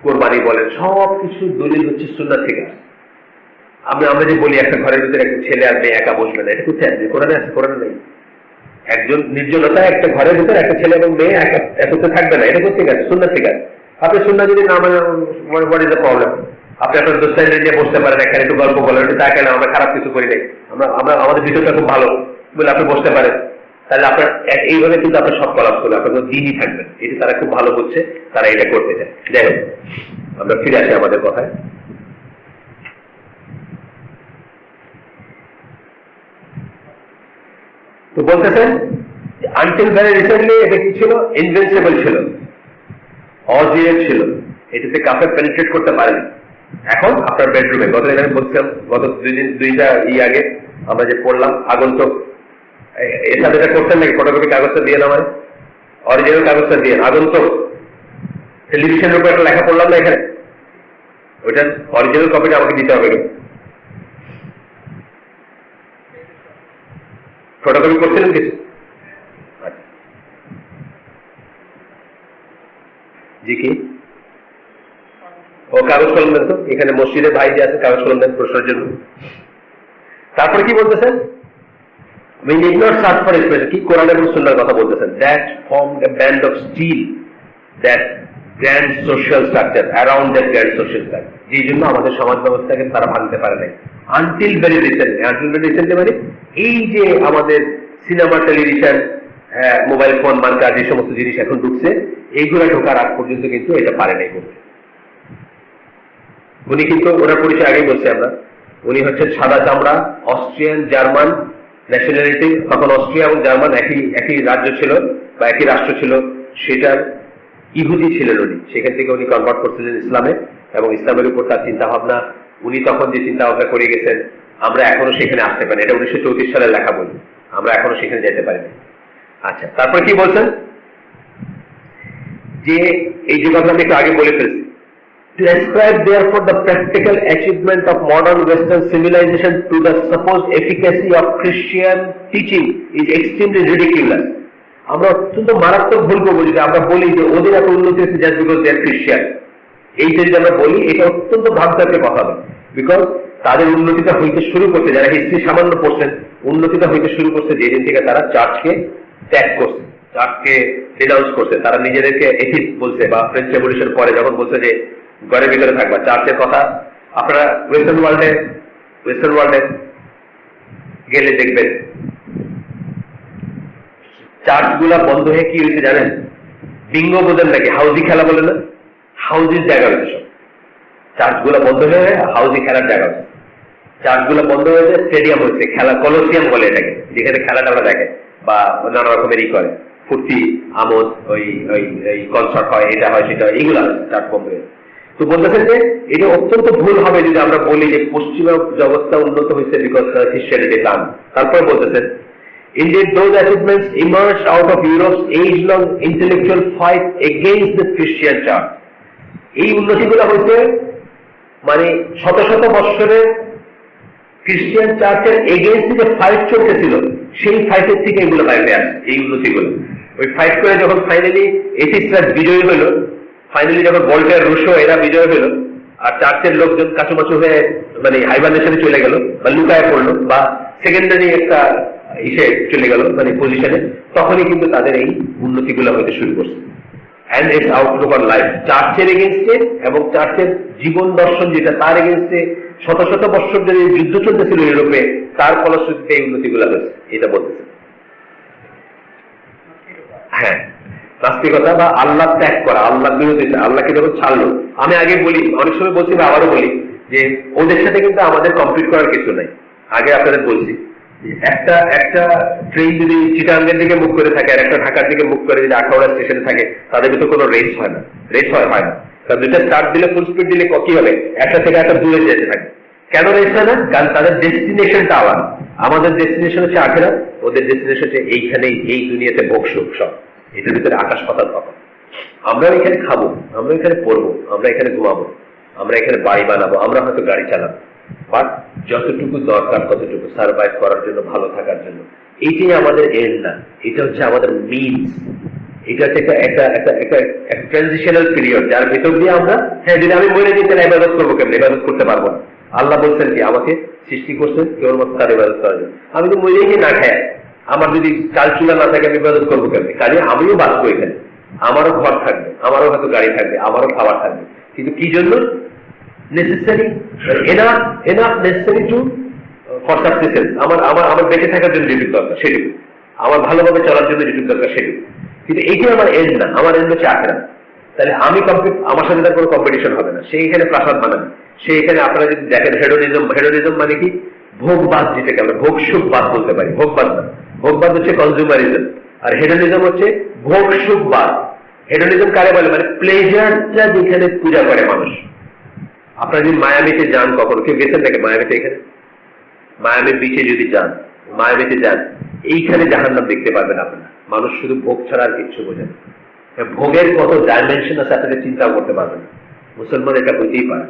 [SPEAKER 1] কোরবানি বলেন, সব কিছু দলিল হচ্ছে সুন্নাহ থেকে। আমরা যে বলি একটা ঘরের ভিতরে একটা ছেলে আর মেয়ে একা বসবে না, এটা কোথায় আছে? কোরআনে আছে? কোরআনে নেই। একজন নির্জনতায় একটা ঘরের ভিতরে একটা ছেলে এবং মেয়ে একত্রে থাকবে না, এটা কোথেকে আছে? সুন্নাহ থেকে আছে। আপনি সুন্নাহ যদি না মানে, হোয়াট ইজ দ্য প্রবলেম? আপনি আপনার দোস্তাইলে নিয়ে বসতে পারেন, এখানে একটু গল্প বলেন, একটু চা খেলাম, আমরা খারাপ কিছু করি নাই, আমরা আমাদের ভিতরটা খুব ভালো বলে আপনি বসতে পারেন। তাহলে আপনার এইভাবে কিন্তু আপনার সব কলাপ করবে, আপনার কোনো দিনই থাকবেন। এটি তারা খুব ভালো বুঝছে, তারা এটা করতে চায়। যাই হোক, আমরা ফিরে আসি আমাদের কথায়। তো বলতেছেন আনটিল ভেরি রিসেন্টলি এটা কি ছিল? ইনভিনসিবল ছিল, অজিয়েট ছিল, এটাতে কাফের পেনিট্রেট করতে পারেনি। এখন আপনার বেডরুমে, গত দিন আমি বলছিলাম, গত দুইটা আগে আমরা যে পড়লাম, আগন্তুক এর সাথে এটা করতেন নাকি? ফটোকপি কাগজটা দিয়ে নামায়, অরিজিনাল কাগজটা দিয়ে আগন্তুক টেলিভিশনের উপর একটা লেখা পড়লাম না এখানে, ওইটার অরিজিনাল কপিটা আমাকে দিতে হবে। ফটোকপি করছিলেন কিছু? আচ্ছা, জি কি ও কাগজ কলম দেন তো, এখানে মসজিদে ভাই যে আছে কাগজ কলম দেন প্রশ্নের জন্য। তারপরে কি বলতেছেন? We need not search for expression, কি কোরআন এবং সুন্নাহর কথা বলতেছেন। That formed a band of steel, that grand social structure, around that grand social structure, যেই জন্য আমাদের সমাজ ব্যবস্থাকে তারা ভাঙতে পারে নাই। আনটিল ভেরি রিসেন্টলি মানে এই যে আমাদের সিনেমা, টেলিভিশন, মোবাইল ফোন মার্কা যে সমস্ত জিনিস এখন ঢুকছে, এইগুলো ঢোকার আগ পর্যন্ত কিন্তু এটা পারে নাই করতে। উনি কিন্তু ওনার পরিচয় আগেই বলছি আমরা, উনি হচ্ছেন সাদা চামড়া, অস্ট্রিয়ান জার্মান ন্যাশনালিটি। তখন অস্ট্রিয়া এবং জার্মান একই রাজ্য ছিল বা একই রাষ্ট্র ছিল, সেটার ইহুদি ছিলেন উনি। সেখান থেকে উনি কনভার্ট করছিলেন ইসলামে, এবং ইসলামের উপর তার চিন্তা ভাবনা, উনি তখন যে চিন্তা ভাবনা করে গেছেন, আমরা এখনো সেখানে আসতে পারি। এটা 1934 সালের লেখা বই, আমরা এখনো সেখানে যেতে পারিনি। আচ্ছা, তারপরে কি বলছেন যে এই যে কথা আমি একটু আগে বলে ফেলছি, to ascribe therefore the practical achievement of modern Western civilization to the supposed efficacy of Christian teaching is extremely ridiculous. আমরা অত্যন্ত মারাত্মক ভুল করবো যদি আমরা বলি যে ওদের এত উন্নতি হচ্ছে জাস্ট বিকজ দে আর খ্রিস্টান। এইটা যদি আমরা বলি, এটা অত্যন্ত ভাবতে কথা হবে। বিকজ তাদের উন্নতিটা হইতে শুরু করছে, যারা হিস্ট্রি সামান্য পড়ছেন, উন্নতিটা হইতে শুরু করছে যেদিন থেকে তারা চার্চকে ত্যাগ করছে, চার্চকে ডিনাউন্স করছে। তারা নিজেদেরকে এথিস্ট বলছে, বা ফ্রেঞ্চ রেভলিউশন পরে যখন বলছে যে ঘরের ভিতরে থাকবা, চার্চের কথা আপনারা ওয়েস্টার্ন ওয়ার্ল্ডে গেলে দেখবেন চার্চ গুলা বন্ধ হয়ে কি হয়েছে জানেন? বিঙ্গো বোঝেন নাকি? হাউজি খেলা বলে না, হাউজির জায়গা হয়েছে সব। চার্চ গুলা বন্ধ হয়ে হাউজি খেলার জায়গা হয়েছে। চার্চ গুলা বন্ধ হয়েছে, স্টেডিয়াম হয়েছে, খেলা কলোসিয়াম বলে এটাকে, যেখানে খেলা টেলা দেখে বা নানা রকমেরই করে, ফুর্তি আমোদ, ওই কনসার্ট হয়, এটা হয় সেটা হয়, এইগুলা চার্চ বন্ধ হয়েছে। তো বলতেছেন যে এটা অত্যন্ত ভুল হবে যদি আমরা বলি যে পশ্চিমা জগৎটা উন্নত হয়েছে বিকজ খ্রিস্টানিটি দান। তারপরে বলতেছেন indeed those achievements emerged out of Europe's age-long intellectual fight against the Christian church. এই উন্নতিগুলো হয়েছে মানে শত শত বৎসরের খ্রিস্টান চার্চের এগেইনস্টে যে ফাইট চলতেছিল, সেই ফাইটের থেকে এগুলো বাইরে আসে এই উন্নতিগুলো। ওই ফাইট করে যখন ফাইনালি এথিস্টরা বিজয়ী হলো, ফাইনালি যখন ভল্টেয়ার, রুশো এরা বিজয় হলো, আর চার্চের লোকজন কাছুমাছু হয়ে মানে হাইবারনেশনে চলে গেল বা লুকায় পড়লো বা সেকেন্ডারি একটা ইসে চলে গেল মানে পজিশনে, তখনই কিন্তু তাদের এই উন্নতিগুলো হতে শুরু করছে। And it's Outlook on life, চার্চের এগেনস্টে এবং চার্চের জীবন দর্শন যেটা, তার এগেনস্টে শত শত বৎসর ধরে যুদ্ধ চলতেছিল ইউরোপে, তার ফলশ্রুতিতে এই উন্নতিগুলো হয়েছে, এটা বলতেছে। হ্যাঁ, নাস্তিকতা বা আল্লাহ ত্যাগ করা, আল্লাহ বিরোধিতা, আল্লাহকে যখন ছাড়লো। আমি আগে বলি, অনেক সময় বলছি বা আবারও বলি যে ওদের সাথে কিন্তু আমাদের কম্পিট করার কিছু নাই। আগে আপনাদের বলছি একটা একটা ট্রেন যদি চিটাগাঙ্গের দিকে মুখ করে থাকে আর একটা ঢাকার দিকে মুখ করে যদি আখাউড়া স্টেশনে থাকে, তাদের ভিতরে কোনো রেস হয় না, রেস হয় না। কারণ দুইটা স্টার্ট দিলে, ফুল স্পিড দিলে কি হবে, একটা থেকে একটা দূরে যেতে থাকে। কেন রেস হয় না? কারণ তাদের ডেস্টিনেশনটা আলাদা। আমাদের ডেস্টিনেশন হচ্ছে আখেরাত, ওদের ডেস্টিনেশন হচ্ছে এইখানেই, এই দুনিয়াতে ভোগ সুখ সব, এটার ভিতরে আকাশ পাতাল তফাৎ। আমরা এখানে খাবো, আমরা এখানে পড়বো, আমরা এখানে ঘুমাবো, আমরা এখানে বাড়ি বানাবো, আমরা হয়তো গাড়ি চালাবো, বাট যতটুকু দরকার ততটুকু সার্ভাইভ করার জন্য, ভালো থাকার জন্য, এইটাই আমাদের এন্ড না, এটা হচ্ছে আমাদের মিনস। এটা হচ্ছে একটা একটা একটা একটা ট্রানজিশনাল পিরিয়ড, যার ভেতর দিয়ে আমরা, হ্যাঁ যদি আমি মরে দিই তাহলে ইবাদত করবো কেমন? ইবাদত করতে পারবো না। আল্লাহ বলছেন কি, আমাকে সৃষ্টি করছেন কেবলমাত্র তার ইবাদত করার জন্য। আমি তো মরেই কি না খায়, আমার যদি চাল চুলা না থাকে আমি ইবাদত করবো কেমন? কাজে আমিও বাঁচবো এখানে, আমারও ঘর থাকবে, আমারও হয়তো গাড়ি থাকবে, আমারও খাবার থাকবে, কিন্তু কি জন্য? Necessary, enough necessary to for subsistence, আমার বেঁচে থাকার জন্য যেটুকু দরকার সেটুকু, আমার ভালোভাবে চলার জন্য যেটুকু দরকার সেটুকু। কিন্তু এইটাই আমার এন্ড না, আমার এন্ড হচ্ছে আখেরাত। তাহলে আমি আমার সাথে তার কোনো কম্পিটিশন হবে না। সে এখানে প্রাসাদ বানাবে, সে এখানে, আপনারা যদি দেখেন হেডোনিজম মানে কি? ভোগবাদ, যেটাকে আমরা ভোগ সুখবাদ বলতে পারি। ভোগবাদ না, ভোগবাদ হচ্ছে কনজিউমারিজম, আর হেডোনিজম হচ্ছে ভোগ সুখবাদ। হেডোনিজম কারে বলে? মানে প্লেজারটা যেখানে পূজা করে মানুষ। আপনারা যদি মায়ামিতে যান, কখনো কেউ গেছেন নাকি মায়ামিতে? এখানে মায়ামির বিচে যদি যান, মায়ামিতে যান, এইখানে জাহান্নাম দেখতে পারবেন আপনারা। মানুষ শুধু ভোগ ছাড়া আর কিচ্ছু বোঝে না। ভোগের কত ডাইমেনশন আছে আপনাদের চিন্তাও করতে পারবেন না। মুসলমান এটা হইতেই পারে।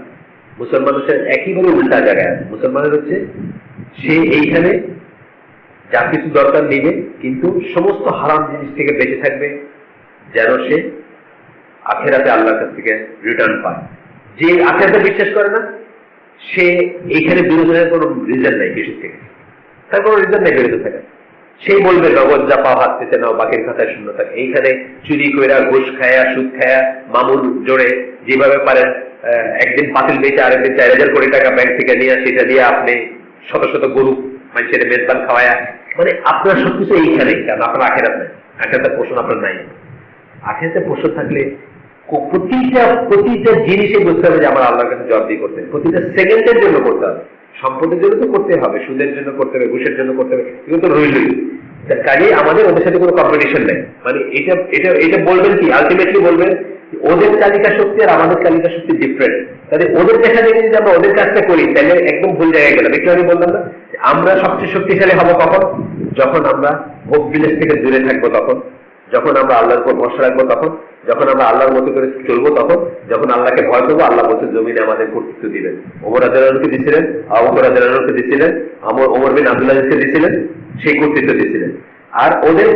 [SPEAKER 1] মুসলমান হচ্ছে একইভাবে উল্টা জায়গায় আছে। মুসলমানের হচ্ছে সে এইখানে যা কিছু দরকার নেবে, কিন্তু সমস্ত হারাম জিনিস থেকে বেঁচে থাকবে, যেন সে আখেরাতে আল্লাহর কাছ থেকে রিটার্ন পায়। যে আখেরাতে বিশ্বাস করে না, সে এইখানে বিরোধের কোনো রিজন নাই কিছু থেকে, তার কোনো রিজন নেই বিরোধ থাকা। সেই বলবে নগদ যা পাও হাত পেতে নাও, বাকির খাতায় শূন্য থাকে। এইখানে চুরি কইরা, ঘুষ খায়া, সুদ খায়া, মামুল জোরে যেভাবে পারেন, একদিন পাতিল বেচে আরেকদিন 4,000 কোটি টাকা ব্যাংক থেকে নিয়ে, সেটা দিয়ে আপনি শত শত গরু মানুষের মেজবান খাওয়ায়া, মানে আপনার সবকিছু এইখানে। কারণ আপনার আখেরাত নাই, আখেরাতের পোষণ আপনার নাই। আখেরাতের পোষণ থাকলে প্রতিটা জিনিসে বুঝতে হবে যে আমার আল্লাহর কাছে জবাবদিহি করতে হবে, প্রতিটা সেকেন্ডের জন্য করতে হবে। সম্পদের জন্য তো করতে হবে, সুদের জন্য করতে হবে, ঘুষের জন্য করতে হবে, এগুলো তো রইলই। কাজে আমাদের ওদের সাথে কোনো কম্পিটিশন নেই। মানে এটা এটা এটা বলবেন কি, আলটিমেটলি বলবেন ওদের চালিকা শক্তি আর আমাদের চালিকা শক্তি ডিফারেন্ট। তাহলে ওদের দেখা দেখে যদি আমরা ওদের কাজটা করি, তাহলে একদম ভুল জায়গায় গেলাম। একটু আমি বললাম না, আমরা সবচেয়ে শক্তিশালী হবো কখন? যখন আমরা ভোগ বিলাস থেকে দূরে থাকবো, তখন যখন আমরা আল্লাহর উপর ভরসা রাখবো, তখন যখন আমরা আল্লাহর মতো করে চলবো, তখন যখন আল্লাহকে ভয় করবো। আল্লাহ বলছে জমিনে আমাদের কর্তৃত্ব দিবেন। ওমর রাদিয়াল্লাহু দিয়েছিলেন, আবু বকর রাদিয়াল্লাহু দিয়েছিলেন, ওমর বিন আব্দুল আজিজকে দিয়েছিলেন, সেই কর্তৃত্ব দিয়েছিলেন। আর ওদের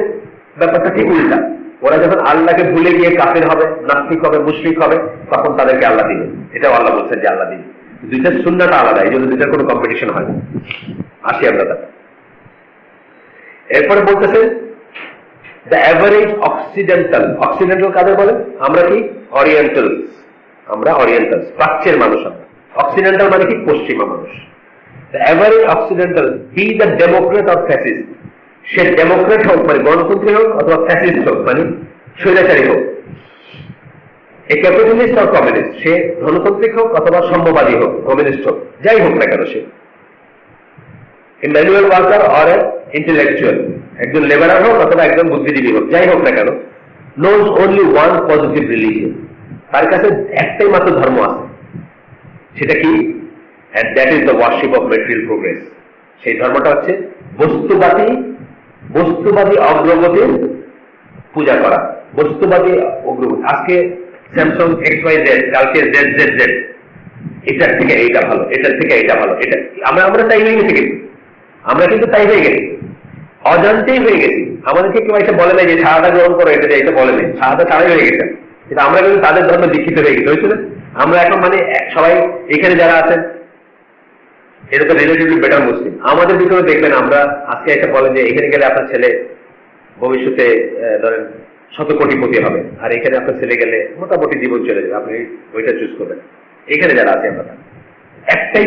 [SPEAKER 1] ব্যাপারটা ঠিক উল্টা। ওরা যখন আল্লাহকে ভুলে গিয়ে কাফের হবে, নাস্তিক হবে, মুশরিক হবে, তখন তাদেরকে আল্লাহ দিবেন। এটাও আল্লাহ বলছেন যে আল্লাহ দিবেন। দুইটার সুন্নাহটা আলাদা, এই জন্য দুইটার কোনো কম্পিটিশন হয় না। আসি আমরা তাকে। এরপরে বলতেছে the average occidental কাদের বলে? আমরা কি orientals, আমরা orientals, প্রাচ্যের মানুষ। আমরা occidental মানে কি? পশ্চিমা মানুষ। the average occidental be the democrat or fascist, say Democrat হোক মানে গণতন্ত্রী হোক, অথবা ফ্যাসিস্ট হোক মানে স্বৈরাচারী হোক, এ ক্যাপিটালিস্ট আর কমিউনিস্ট, সে ধনতান্ত্রিক হোক অথবা সাম্যবাদী হোক, কমিউনিস্ট হোক, যাই হোক না কেন, সে ম্যানুয়াল ওয়ার্কার অর ইন্টেলেকচুয়াল, একজন লেবারার হোক অথবা একজন বুদ্ধিজীবী হোক, যাই হোক না কেন, knows only one positive religion, তার কাছে একটাই মাত্র ধর্ম আছে। সেটা কি? and that is the worship of material progress. সেই ধর্মটা হচ্ছে বস্তুবাদী অগ্রগতির পূজা করা, বস্তুবাদী অগ্রগতি। আজকে স্যামসাং XYZ, কালকে ZZZ, এটার থেকে এইটা ভালো, এটার থেকে এইটা ভালো, এটা আমরা তাই হয়ে গেছি। কিন্তু আমরা কিন্তু তাই হয়ে গেছি, অজান্তেই হয়ে গেছি। আমাদেরকে কেউ এসে বলে নাই যে সারাটা গ্রহণ করো, এটা যে এটা বলে নাই, সারাটা ছাড়াই হয়ে গেছে। কিন্তু আমরা কিন্তু তাদের ধর্ম দীক্ষিত হয়ে গেছি, হয়েছিল। আমরা এখন মানে সবাই এখানে যারা আছেন এরকম রিলেটিভলি বেটার মুসলিম। আমাদের ভিতরে দেখবেন আমরা আজকে একটা বলেন যে এখানে গেলে আপনার ছেলে ভবিষ্যতে ধরেন 100 কোটিপতি হবে, আর এখানে আপনার ছেলে গেলে মোটামুটি জীবন চলে যাবে, আপনি ওইটা চুজ করবেন। এখানে যারা আছে আমরা একটাই,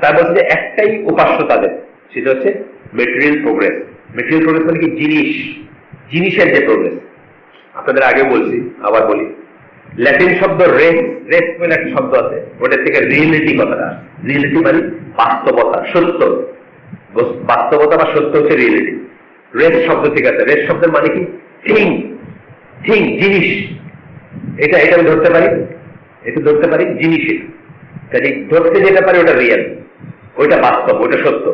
[SPEAKER 1] তার বলছে যে একটাই উপাস্য তাদের, সেটা হচ্ছে মেটেরিয়াল প্রোগ্রেস। মেটেরিয়াল প্রোগ্রেস মানে কি? জিনিসের যে প্রোগ্রেস। আপনাদের আগে বলছি, আবার বলি, ল্যাটিন শব্দ রেস বলে একটা শব্দ আছে, ওটা থেকে রিয়েলিটি কথাটা আসে। রিয়েলিটি মানে বাস্তবতা, সত্য। বাস্তবতা বা সত্য হচ্ছে রিয়েলিটি। রেস শব্দ ঠিক আছে, রেস শব্দের মানে কি? থিং, থিং জিনিস। এটা এটা আমি ধরতে পারি, এটা ধরতে পারি জিনিস। কাজে ধরতে যেটা পারি ওটা রিয়েল, ওইটা বাস্তব, ওইটা সত্য।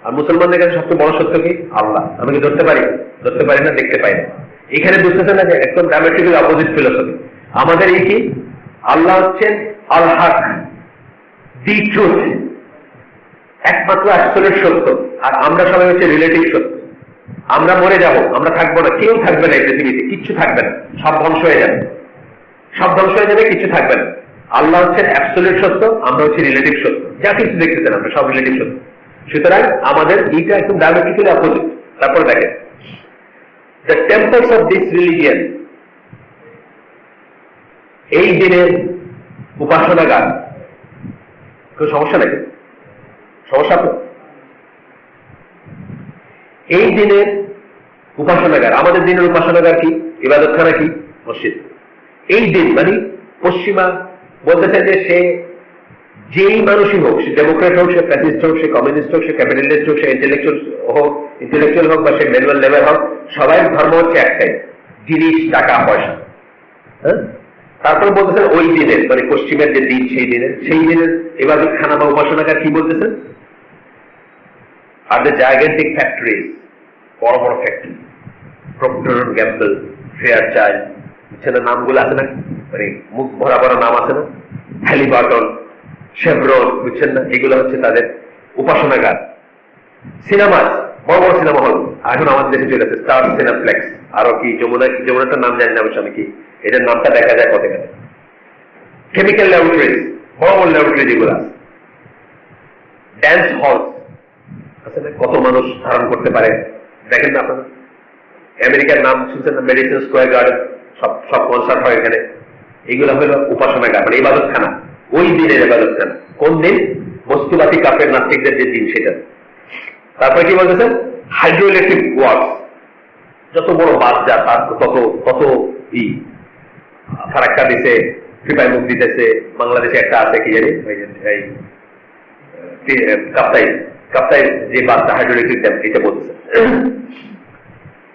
[SPEAKER 1] আর মুসলমানদের কাছে সবচেয়ে বড় সত্য কি? আল্লাহ। আমি কি ধরতে পারি? ধরতে পারি না, দেখতে পাই না। এখানে বুঝতেছে না যে একদম ডায়ামেট্রিক্যালি অপোজিট ফিলোসফি। আমাদের এই কি? আল্লাহ হচ্ছেন আল হক, দি ট্রুথ, একমাত্র অ্যাবসলিউট সত্য। আর আমরা সবাই হচ্ছে রিলেটিভ সত্য। আমরা মরে যাব, আমরা থাকবো না, কেউ থাকবে না এই পৃথিবীতে, কিচ্ছু থাকবে না, সব ধ্বংস হয়ে যাবে, সব ধ্বংস হয়ে যাবে, কিছু থাকবে না। আল্লাহ হচ্ছেন অ্যাবসলিউট সত্য, আমরা হচ্ছে রিলেটিভ সত্য। যা কিছু দেখতেছেন আমরা সব রিলেটিভ সত্য। সুতরাং আমাদের এইটা একদম ডায়ামেট্রিক্যালি অপোজিট। তারপর দেখেন, the temples of this religion, এই দিনের উপাসনাগার। কোন সমস্যা নাকি? সমস্যা তো? এই দিনের উপাসনাগার, আমাদের দিনের উপাসনাগার কি? ইবাদতখানা কি? মসজিদ। এই দিন মানে পশ্চিমা বলতেছে যে সে যেই মানুষই হোক, সে ডেমোক্রেট হোক, সে ফ্যাসিস্ট হোক, সে কমিউনিস্ট হোক, সে ক্যাপিটালিস্ট হোক, সে ইন্টেলেকচুয়াল হোক বা সে ম্যানুয়াল লেবার হোক, সবাই ধর্ম হচ্ছে একটাই, জিনিস, টাকা, পয়সা। হ্যাঁ, তারপরে বলতেছেন ওই দিনের মানে পশ্চিমের যে দিন, সেই দিনের ইবাদতখানা বা উপাসনাগার কি বলতেছেন? আর দ্য জাইগেন্টিক ফ্যাক্টরিজ, বড় বড় factory, Procter and Gamble, Fairchild, বুঝছেন নামগুলো আছে না, মানে মুখ ভরা ভরা নাম আছে না, হ্যালিবার্টন, শেভরন, বুঝছেন না, এগুলো হচ্ছে তাদের উপাসনাগার। সিনেমা, বড় বড় সিনেমা হল এখন আমাদের দেশে চলে আসে, স্টার সিনেপ্লেক্স, আরো কি যমুনাটার নাম জানি না অবশ্য আমি, কি এটার নামটা দেখা যায় কত গেলে। কেমিক্যাল ল্যাবরেটরিজ, বড় বড় ল্যাবরেটরি যেগুলো আছে, ড্যান্স হল আছে না, কত মানুষ ধারণ করতে পারে, দেখেন না আপনারা। আমেরিকার নাম শুনছেন না, মেডিসন স্কোয়ার গার্ডেন, সব কনসার্ট হয় এখানে। এইগুলো হলো উপাসনাগার মানে ইবাদতখানা, ওই দিনের ইবাদতখানা। কোন দিন? বস্তুবাদী কাপের নাস্তিকদের যে দিন সেটা। তারপরে কি বলতেছেন? হাইড্রো ইলেকট্রিক ওয়ার্কস, যত বড় বাস যা তার তত ফারাক্কা দিছে, ফিপাই মুখ দিতেছে। বাংলাদেশে একটা আছে কি জানি, কাপ্তাই যে বাসটা হাইড্রো ইলেকট্রিক ড্যাম, এটা বলতেছে।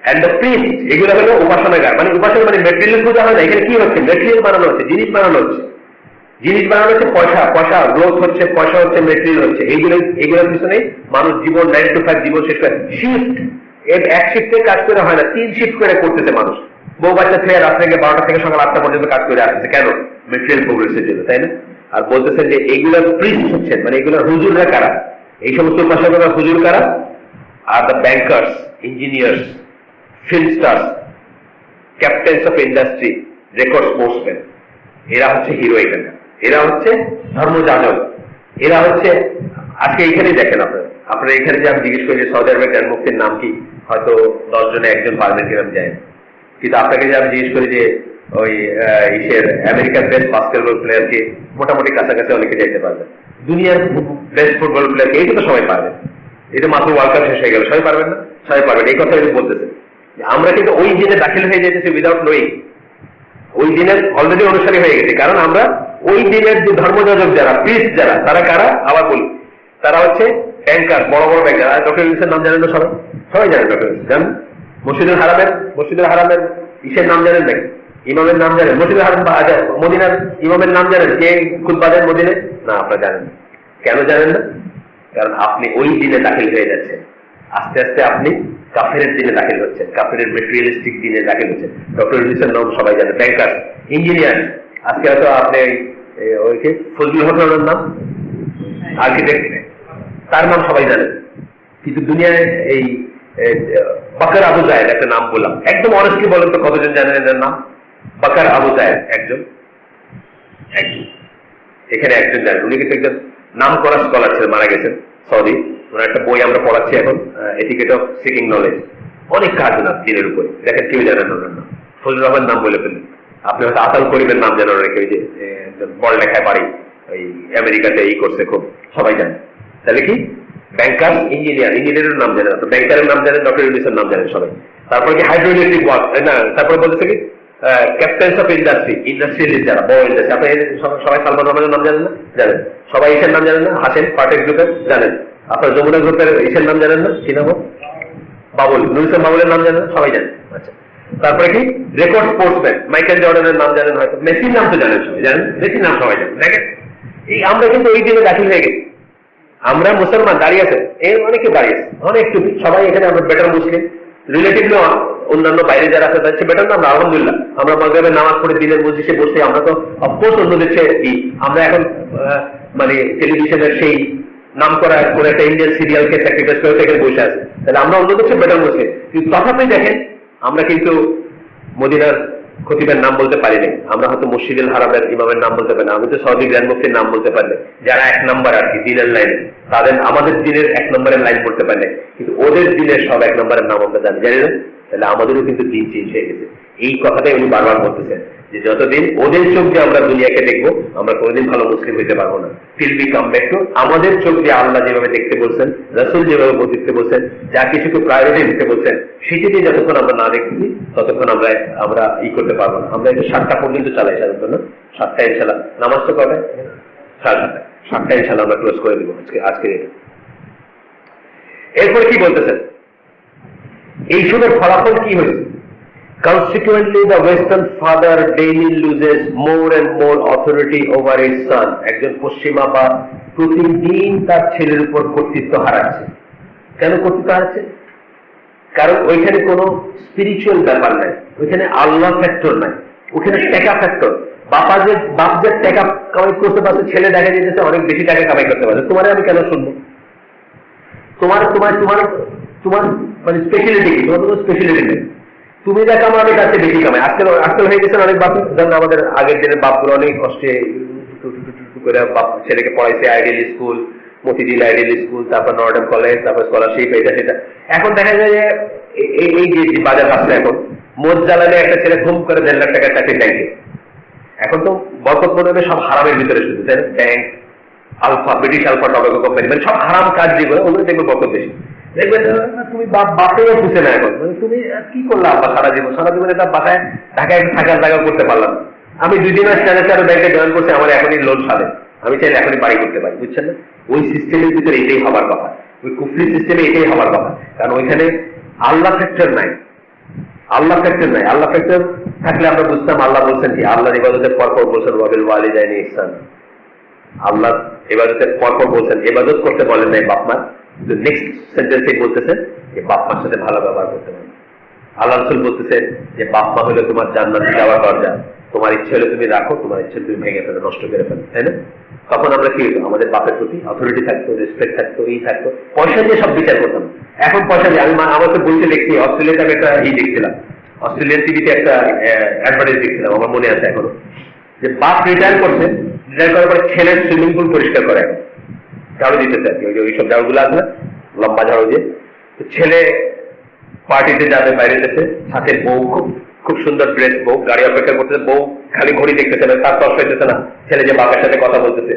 [SPEAKER 1] এন্ড দ্য প্রিস্ট, এগুলো হলো উপাসনাগার মানে উপাসনা মানে মেটেরিয়াল পূজা হয় না, এখানে কি হচ্ছে? মেটেরিয়াল বানানো হচ্ছে, জিনিস বানানো হচ্ছে, জিনিস বানানো হচ্ছে, পয়সা গ্রোথ হচ্ছে, পয়সা হচ্ছে, মেটেরিয়াল হচ্ছে। এইগুলোর পিছনে মানুষ জীবন 9 to 5 জীবন শেষ করে। শিফট, এক শিফটে কাজ করে হয় না, 3 শিফট করে করতেছে মানুষ। বউ বাচ্চা থেকে রাত থেকে 12টা থেকে সকাল 8টা পর্যন্ত কাজ করে আসতেছে, কেন? মেটেরিয়াল প্রোগ্রেসের জন্য, তাই না? আর বলতেছে যে এইগুলোর প্রিস্ট হচ্ছেন মানে এগুলোর হুজুররা কারা? এই সমস্ত উপাসনাগার হুজুর কারা? Are the bankers, engineers, film stars, captain's of industry, record sportsman, এরা হচ্ছে হিরো এখানকার। এরা হচ্ছে ধর্মযাজক। এরা হচ্ছে আজকে এখানে দেখেন আপনারা এখানে যে আমি জিজ্ঞেস করি যে সৌদি আরবের গ্র্যান্ড মুফতির নাম কি, হয়তো 10 জনে একজন পারবেন কিনা আমি জানি। কিন্তু আপনাকে যে আমি জিজ্ঞেস করি যে ওই আমেরিকার বেস্ট বাস্কেটবল প্লেয়ারকে, মোটামুটি কাছাকাছি অনেকে যাইতে পারবেন। দুনিয়ার বেস্ট ফুটবল প্লেয়ারকে, এইটা তো সবাই পারবেন। এটা মাত্র ওয়ার্ল্ড কাপ শেষ হয়ে গেল, সবাই পারবেন না? সবাই পারবেন। এই কথা বলতেছে আমরা কিন্তু ওই দিনে দাখিল হয়ে যেতেছি উইদাউট নোয়িং। ওই দিনের অলরেডি অনুসারী হয়ে গেছে, কারণ আমরা ওই দিনের যে ধর্মযাজক যারা, প্রিস্ট যারা, তারা কারা আবার বলি, তারা হচ্ছে ব্যাংকার, বড় বড় ব্যাংকার। আর ডক্টর ইউনূসের নাম জানেন তো সবাই? সবাই জানেন ডক্টর ইউনূস, জানেন? মসজিদুল হারামের ইসের নাম জানেন নাকি? ইমামের নাম জানেন? মসজিদুল হারাম মদিনার ইমামের নাম জানেন? কে খুতবা দেন মদিনে? না, আপনারা জানেন না। কেন জানেন না? কারণ আপনি ওই দিনে দাখিল হয়ে যাচ্ছেন। আস্তে আস্তে আপনি কাফেরের দিনে দাখিল হচ্ছেন, কাফেরের মেটেরিয়ালিস্টিক দিনে দাখিল হচ্ছেন। ডক্টর ইউনূসের নাম সবাই জানেন, ব্যাংকার, ইঞ্জিনিয়ার। আজকে হয়তো আপনি ওইকে ফজলুল হকের নাম, আর্কিটেক্ট, তার নাম সবাই জানেন। কিন্তু দুনিয়ায় এই বাকার আবু জায়েদ একটা নাম বললাম, একদম অনেস্টলি বলেন তো কতজন জানেন এদের নাম? বাকার আবু জায়েদ একজন, এখানে একজন জানেন। উনি কিন্তু একজন নাম করা স্কলার ছিলেন, মারা গেছেন সৌদি। ওনার একটা বই আমরা পড়াচ্ছি এখন, এটিকেট অফ সিকিং নলেজ। অনেক কাজ না দিনের উপরে, দেখেন কেউ জানেন ওনার নাম। ফজলুর রহমান নাম বলে ফেললেন। আপনি হয়তো আতাল করিমের নাম জানেন অনেকে, ওই যে বড় লেখায় বাড়ি, ওই আমেরিকাতে এই করছে খুব, সবাই জানেন। তাহলে কি ব্যাংকার, ইঞ্জিনিয়ারের নাম জানেন, ব্যাংকারের নাম জানেন, ডক্টর ইউনূসের নাম জানেন সবাই। তারপরে কি হাইড্রো ইলেকট্রিক ওয়ার্ক, না তারপরে বলতেছে কি ক্যাপ্টেন্স অফ ইন্ডাস্ট্রিয়ালিস্ট যারা, বড় ইন্ডাস্ট্রি। আপনি সবাই সালমান রহমানের নাম জানেন না? জানেন। সবাই এসের নাম জানেন না? হাসেন, পার্টেক গ্রুপের জানেন। আপনার যমুনা গ্রুপের ইসের নাম জানেন না, কি নাম? বাবুল, নুর ইসলাম বাবুলের নাম জানেন? সবাই জানেন। আচ্ছা, তারপরে কি রেকর্ড স্পোর্টসম্যান মাইকেল জর্ডানের নাম জানেন, হয়তো মেসির নাম তো জানেন, সবাই জানেন, মেসির নাম সবাই জানেন। দেখেন, এই আমরা কিন্তু এই দিনে দাখিল হয়ে গেছি। আমরা মুসলমান দাঁড়িয়ে আছে, এর অনেকে দাঁড়িয়ে আছে, অনেক টুপি, সবাই এখানে আমরা বেটার মুসলিম, রিলেটিভলি অন্যান্য বাইরে যারা আছে তাদের বেটার না আমরা, আলহামদুলিল্লাহ। আমরা মাগরিবের নামাজ পড়ে দিনের মসজিদে বসে আমরা তো অফকোর্স অন্যদের চেয়ে আমরা এখন মানে টেলিভিশনের সেই নাম করা কোন একটা ইন্ডিয়ান সিরিয়ালকে স্যাক্রিফাইস করে এখানে বসে আছে, তাহলে আমরা অন্যদের চেয়ে বেটার মুসলিম। কিন্তু তথাপি দেখেন আমরা কিন্তু মদিনার খতিবের নাম বলতে পারি নাই, আমরা হয়তো মসজিদুল হারামের ইমামের নাম বলতে পারি না, আমি তো সৌদি গ্র্যান্ড মুফতির নাম বলতে পারি না, যারা 1 নম্বর আর কি দিনের লাইনে, তাদের আমাদের দিনের 1 নম্বরের লাইন বলতে পারি না, কিন্তু ওদের দিনের সব 1 নম্বরের নাম আমরা জানি, জানি না? তাহলে আমাদেরও কিন্তু দিন চেঞ্জ হয়ে গেছে। এই কথাটাই উনি বারবার বলতেছেন যে যতদিন ওদের চোখ দিয়ে আমরা দুনিয়াকে দেখবো, আমরা কোনোদিন ভালো মুসলিম হইতে পারবো না। Till be come back to আমাদের চোখ দিয়ে আল্লাহ যেভাবে দেখতে বলছেন, রাসূল যেভাবে দেখতে বলছেন, যা কিছুকে প্রায়োরিটি দিতে বলছেন, সেটি দিয়ে যতক্ষণ আমরা না দেখছি ততক্ষণ আমরা করতে পারবো না। আমরা এটা 7টা পর্যন্ত চালাই সাধারণত, না 7টা ইনশাল্লাহ। নামাজ তো কবে? 7:30। 7টা ইনশাল্লাহ আমরা ক্লোজ করে দিব আজকে। এরপরে কি বলতেছেন, এই সবের ফলাফল কি হয়েছে? Consequently, the Western father daily loses more and more authority over his son. একজন পশ্চিমা বা প্রতিদিন তার ছেলের উপর কর্তৃত্ব হারাচ্ছে। কেন কর্তৃত্ব হারাচ্ছে? কারণ ওইখানে কোনো স্পিরিচুয়াল ব্যাপার নাই, ওইখানে আল্লাহ ফ্যাক্টর নাই, ওখানে টাকা ফ্যাক্টর। বাপ যে টাকা কামাই করতে পারছে, ছেলে দেখা যেতেছে অনেক বেশি টাকা কামাই করতে পারছে, তোমার আমি কেন শুনবো? তোমার তোমার তোমার তোমার মানে স্পেশালিটি কি? তোমার কোনো স্পেশালিটি নেই, তুমি যা কামাবে তার চেয়ে বেশি কামাই। আজকাল হয়ে গেছেন অনেক বাপ, যেমন আমাদের আগের দিনের বাপগুলো অনেক কষ্টে করে বাপ ছেলেকে পড়াইছে ideal school, Motijheel ideal school, তারপর নর্ডার্ন কলেজ, তারপর স্কলারশিপ, এটা সেটা। এখন দেখা যায় যে এই যে বাজার আসছে, এখন মোট জ্বালালে একটা ছেলে ঘুম করে 1.5 লাখ টাকা চাকরি ব্যাংকে। এখন তো বরকত মনে হবে সব হারামের ভিতরে, শুধু bank, Alpha, British Alpha tobacco company, মানে সব হারাম কাজ যেগুলো, ওগুলো দেখবে বরকত বেশি। দেখবেন তুমি বাপেও খুঁজে না, এখন মানে তুমি কি করলাম সারা জীবনে তার বাসায় ঢাকায় থাকার জায়গা করতে পারলাম। আমি 2 দিন আরো ব্যাংকে জয়েন করছি, আমার এখনই লোন সারে, আমি চাইলে এখনই বাড়ি করতে পারি, বুঝছেন না? ওই সিস্টেমের ভিতরে এটাই হবার কথা, ওই কুফরি সিস্টেমে এটাই হবার কথা, কারণ ওইখানে আল্লাহ ফ্যাক্টর নাই। আল্লাহ ফ্যাক্টর নাই, আল্লাহ ফ্যাক্টর থাকলে আমরা বুঝতাম আল্লাহ বলছেন কি, আল্লাহর ইবাদতের পরপর বলছেন ওয়াবিল ওয়ালিদাইনি ইহসান। আল্লাহ ইবাদতের পরপর বলছেন, ইবাদত করতে বলেন নাই বাপ মা, নেক্সট সেন্টেন্সে বলতেছেন যে বাপ মার সাথে ভালো ব্যবহার করতে হবে। আল্লাহ রাসূল বলতেছেন যে বাপ মা হলে তোমার জান্নাতে যাওয়ার দরজা, তোমার ইচ্ছে হলে তুমি রাখো, তোমার ইচ্ছে তুমি ভেঙে ফেলো, নষ্ট করে ফেলো, তাই না? তখন আমরা কি হতো, আমাদের বাপের প্রতি অথরিটি থাকতো, রেসপেক্ট থাকতো, এই থাকতো, পয়সা দিয়ে সব বিচার করতাম। এখন পয়সা দিয়ে আমার তো বলতে দেখছি, অস্ট্রেলিয়াতে আমি একটা দেখছিলাম, অস্ট্রেলিয়ান টিভিতে একটা অ্যাডভার্টাইজ দেখছিলাম, আমার মনে আছে এখনো, যে বাপ রিটায়ার করছে, রিটায়ার করার পরে ছেলের সুইমিং পুল পরিষ্কার করে, এখন ঝাড়ু দিতেছে আর কি, ওইসব ঝাড়ুগুলো আছে না, লম্বা ঝাড়ু দিয়ে। ছেলে পার্টিতে যাবে, বাইরে যেতেছে, সাথে বউ, খুব সুন্দর ড্রেস, বউ গাড়ি অপেক্ষা করতেছে, বউ খালি ঘড়ি দেখতেছে না, তার কষ্ট হইতেছে না, ছেলে যে বাপের সাথে কথা বলতেছে,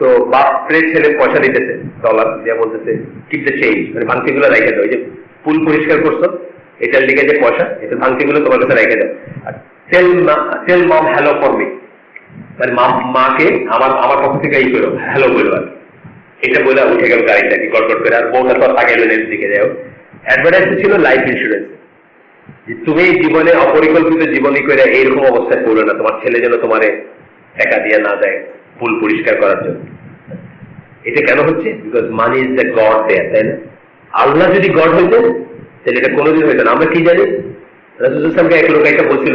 [SPEAKER 1] তো বাপরে ছেলে পয়সা দিতেছে, ডলার দিয়ে বলতেছে কিপ দ্য চেঞ্জ, মানে ভাঙতিগুলো রেখে দাও, এই যে পুল পরিষ্কার করছো এটার লিগে যে পয়সা, এটা ভাঙতিগুলো তোমার কাছে রেখে দাও, আর টেল মম হ্যালো ফর মি, মানে মাকে আমার পক্ষ থেকে এই করো, হ্যালো বলো আর এটা বলে উঠে গেল গাড়িটাকে গড়গড় করে, আর বউটা তো তাকাইলেন এর দিকে। যাই হোক, অ্যাডভার্টাইজ ছিল লাইফ ইন্স্যুরেন্স, তুমি জীবনে অপরিকল্পিত জীবনী করে এইরকম অবস্থায় পড়ো না, তোমার ছেলে যেন তোমার টাকা দিয়ে না দেয় পুল পরিষ্কার করার জন্য। এটা কেন হচ্ছে? Because money is the god there, তাই না? আল্লাহ যদি গড হইতেন তাহলে এটা কোনোদিন হইতো না। আমরা কি জানি, রাসূল সাল্লাল্লাহু আলাইহি ওয়াসাল্লামকে এক লোক একটা বলছিল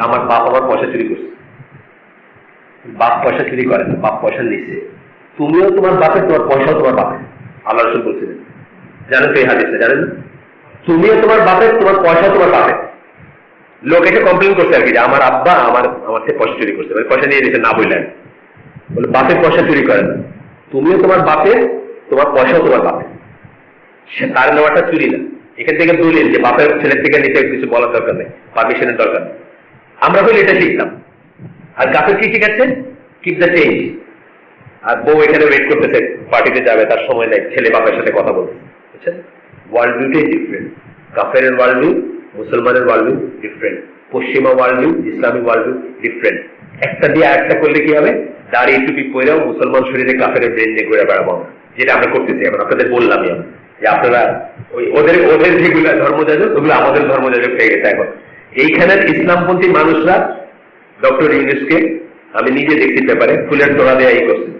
[SPEAKER 1] আমার বাপ আমার পয়সা চুরি করছে। বাপ পয়সা চুরি করে না, বাপ পয়সা নিচ্ছে, তুমিও তোমার বাপের, তোমার পয়সাও তোমার বাপের। আল্লাহ রাসূল বলছিলেন, জানেন তো এই হাদিসটা, জানেন না? তুমিও তোমার বাপের, তোমার পয়সাও তোমার বাপের। লোক এসে কমপ্লেন করছে আর কি, যে আমার আব্বা আমার থেকে পয়সা চুরি করছে, মানে পয়সা নিয়ে দিয়েছে না বললেন, বলে বাপের পয়সা চুরি করে না, তুমিও তোমার বাপের, তোমার পয়সাও তোমার বাপের, সে তার নেওয়াটা চুরি না। এখান থেকে দলিল যে বাপের ছেলের থেকে নিতে কিছু বলার দরকার নেই, পারমিশনের দরকার নেই। আমরা হলে এটা শিখতাম। আর গাফের কি শিখাচ্ছে? Keep the change. আর বউ এখানে ওয়েট করতেছে, পার্টিতে যাবে, তার সময় নেই, ছেলে বাপের সাথে কথা বলছে, বুঝছেন? ওয়ার্ল্ড ভিউটাই ডিফারেন্ট। কাফেরের ওয়ার্ল্ড ভিউ, মুসলমানের ওয়ার্ল্ড ভিউ ডিফারেন্ট, পশ্চিমা world view, Islamic world view different. একটা দিয়ে আরেকটা করলে কি হবে, দাঁড়িয়ে টুপি পরেও মুসলমান শরীরে কাফের ব্রেন নিয়ে ঘুরে বেড়াবো, যেটা আমরা করতেছি এখন, আপনাদের বললামই আমি যে আপনারা ওই ওদের ওদের যেগুলো ধর্মযাজক ওগুলো আমাদের ধর্মযাজক হয়ে গেছে এখন। এইখানের ইসলামপন্থী মানুষরা ডক্টর ইউনূসকে আমি নিজে দেখছি পেপারে ফুলের তোড়া দেয়া করছে,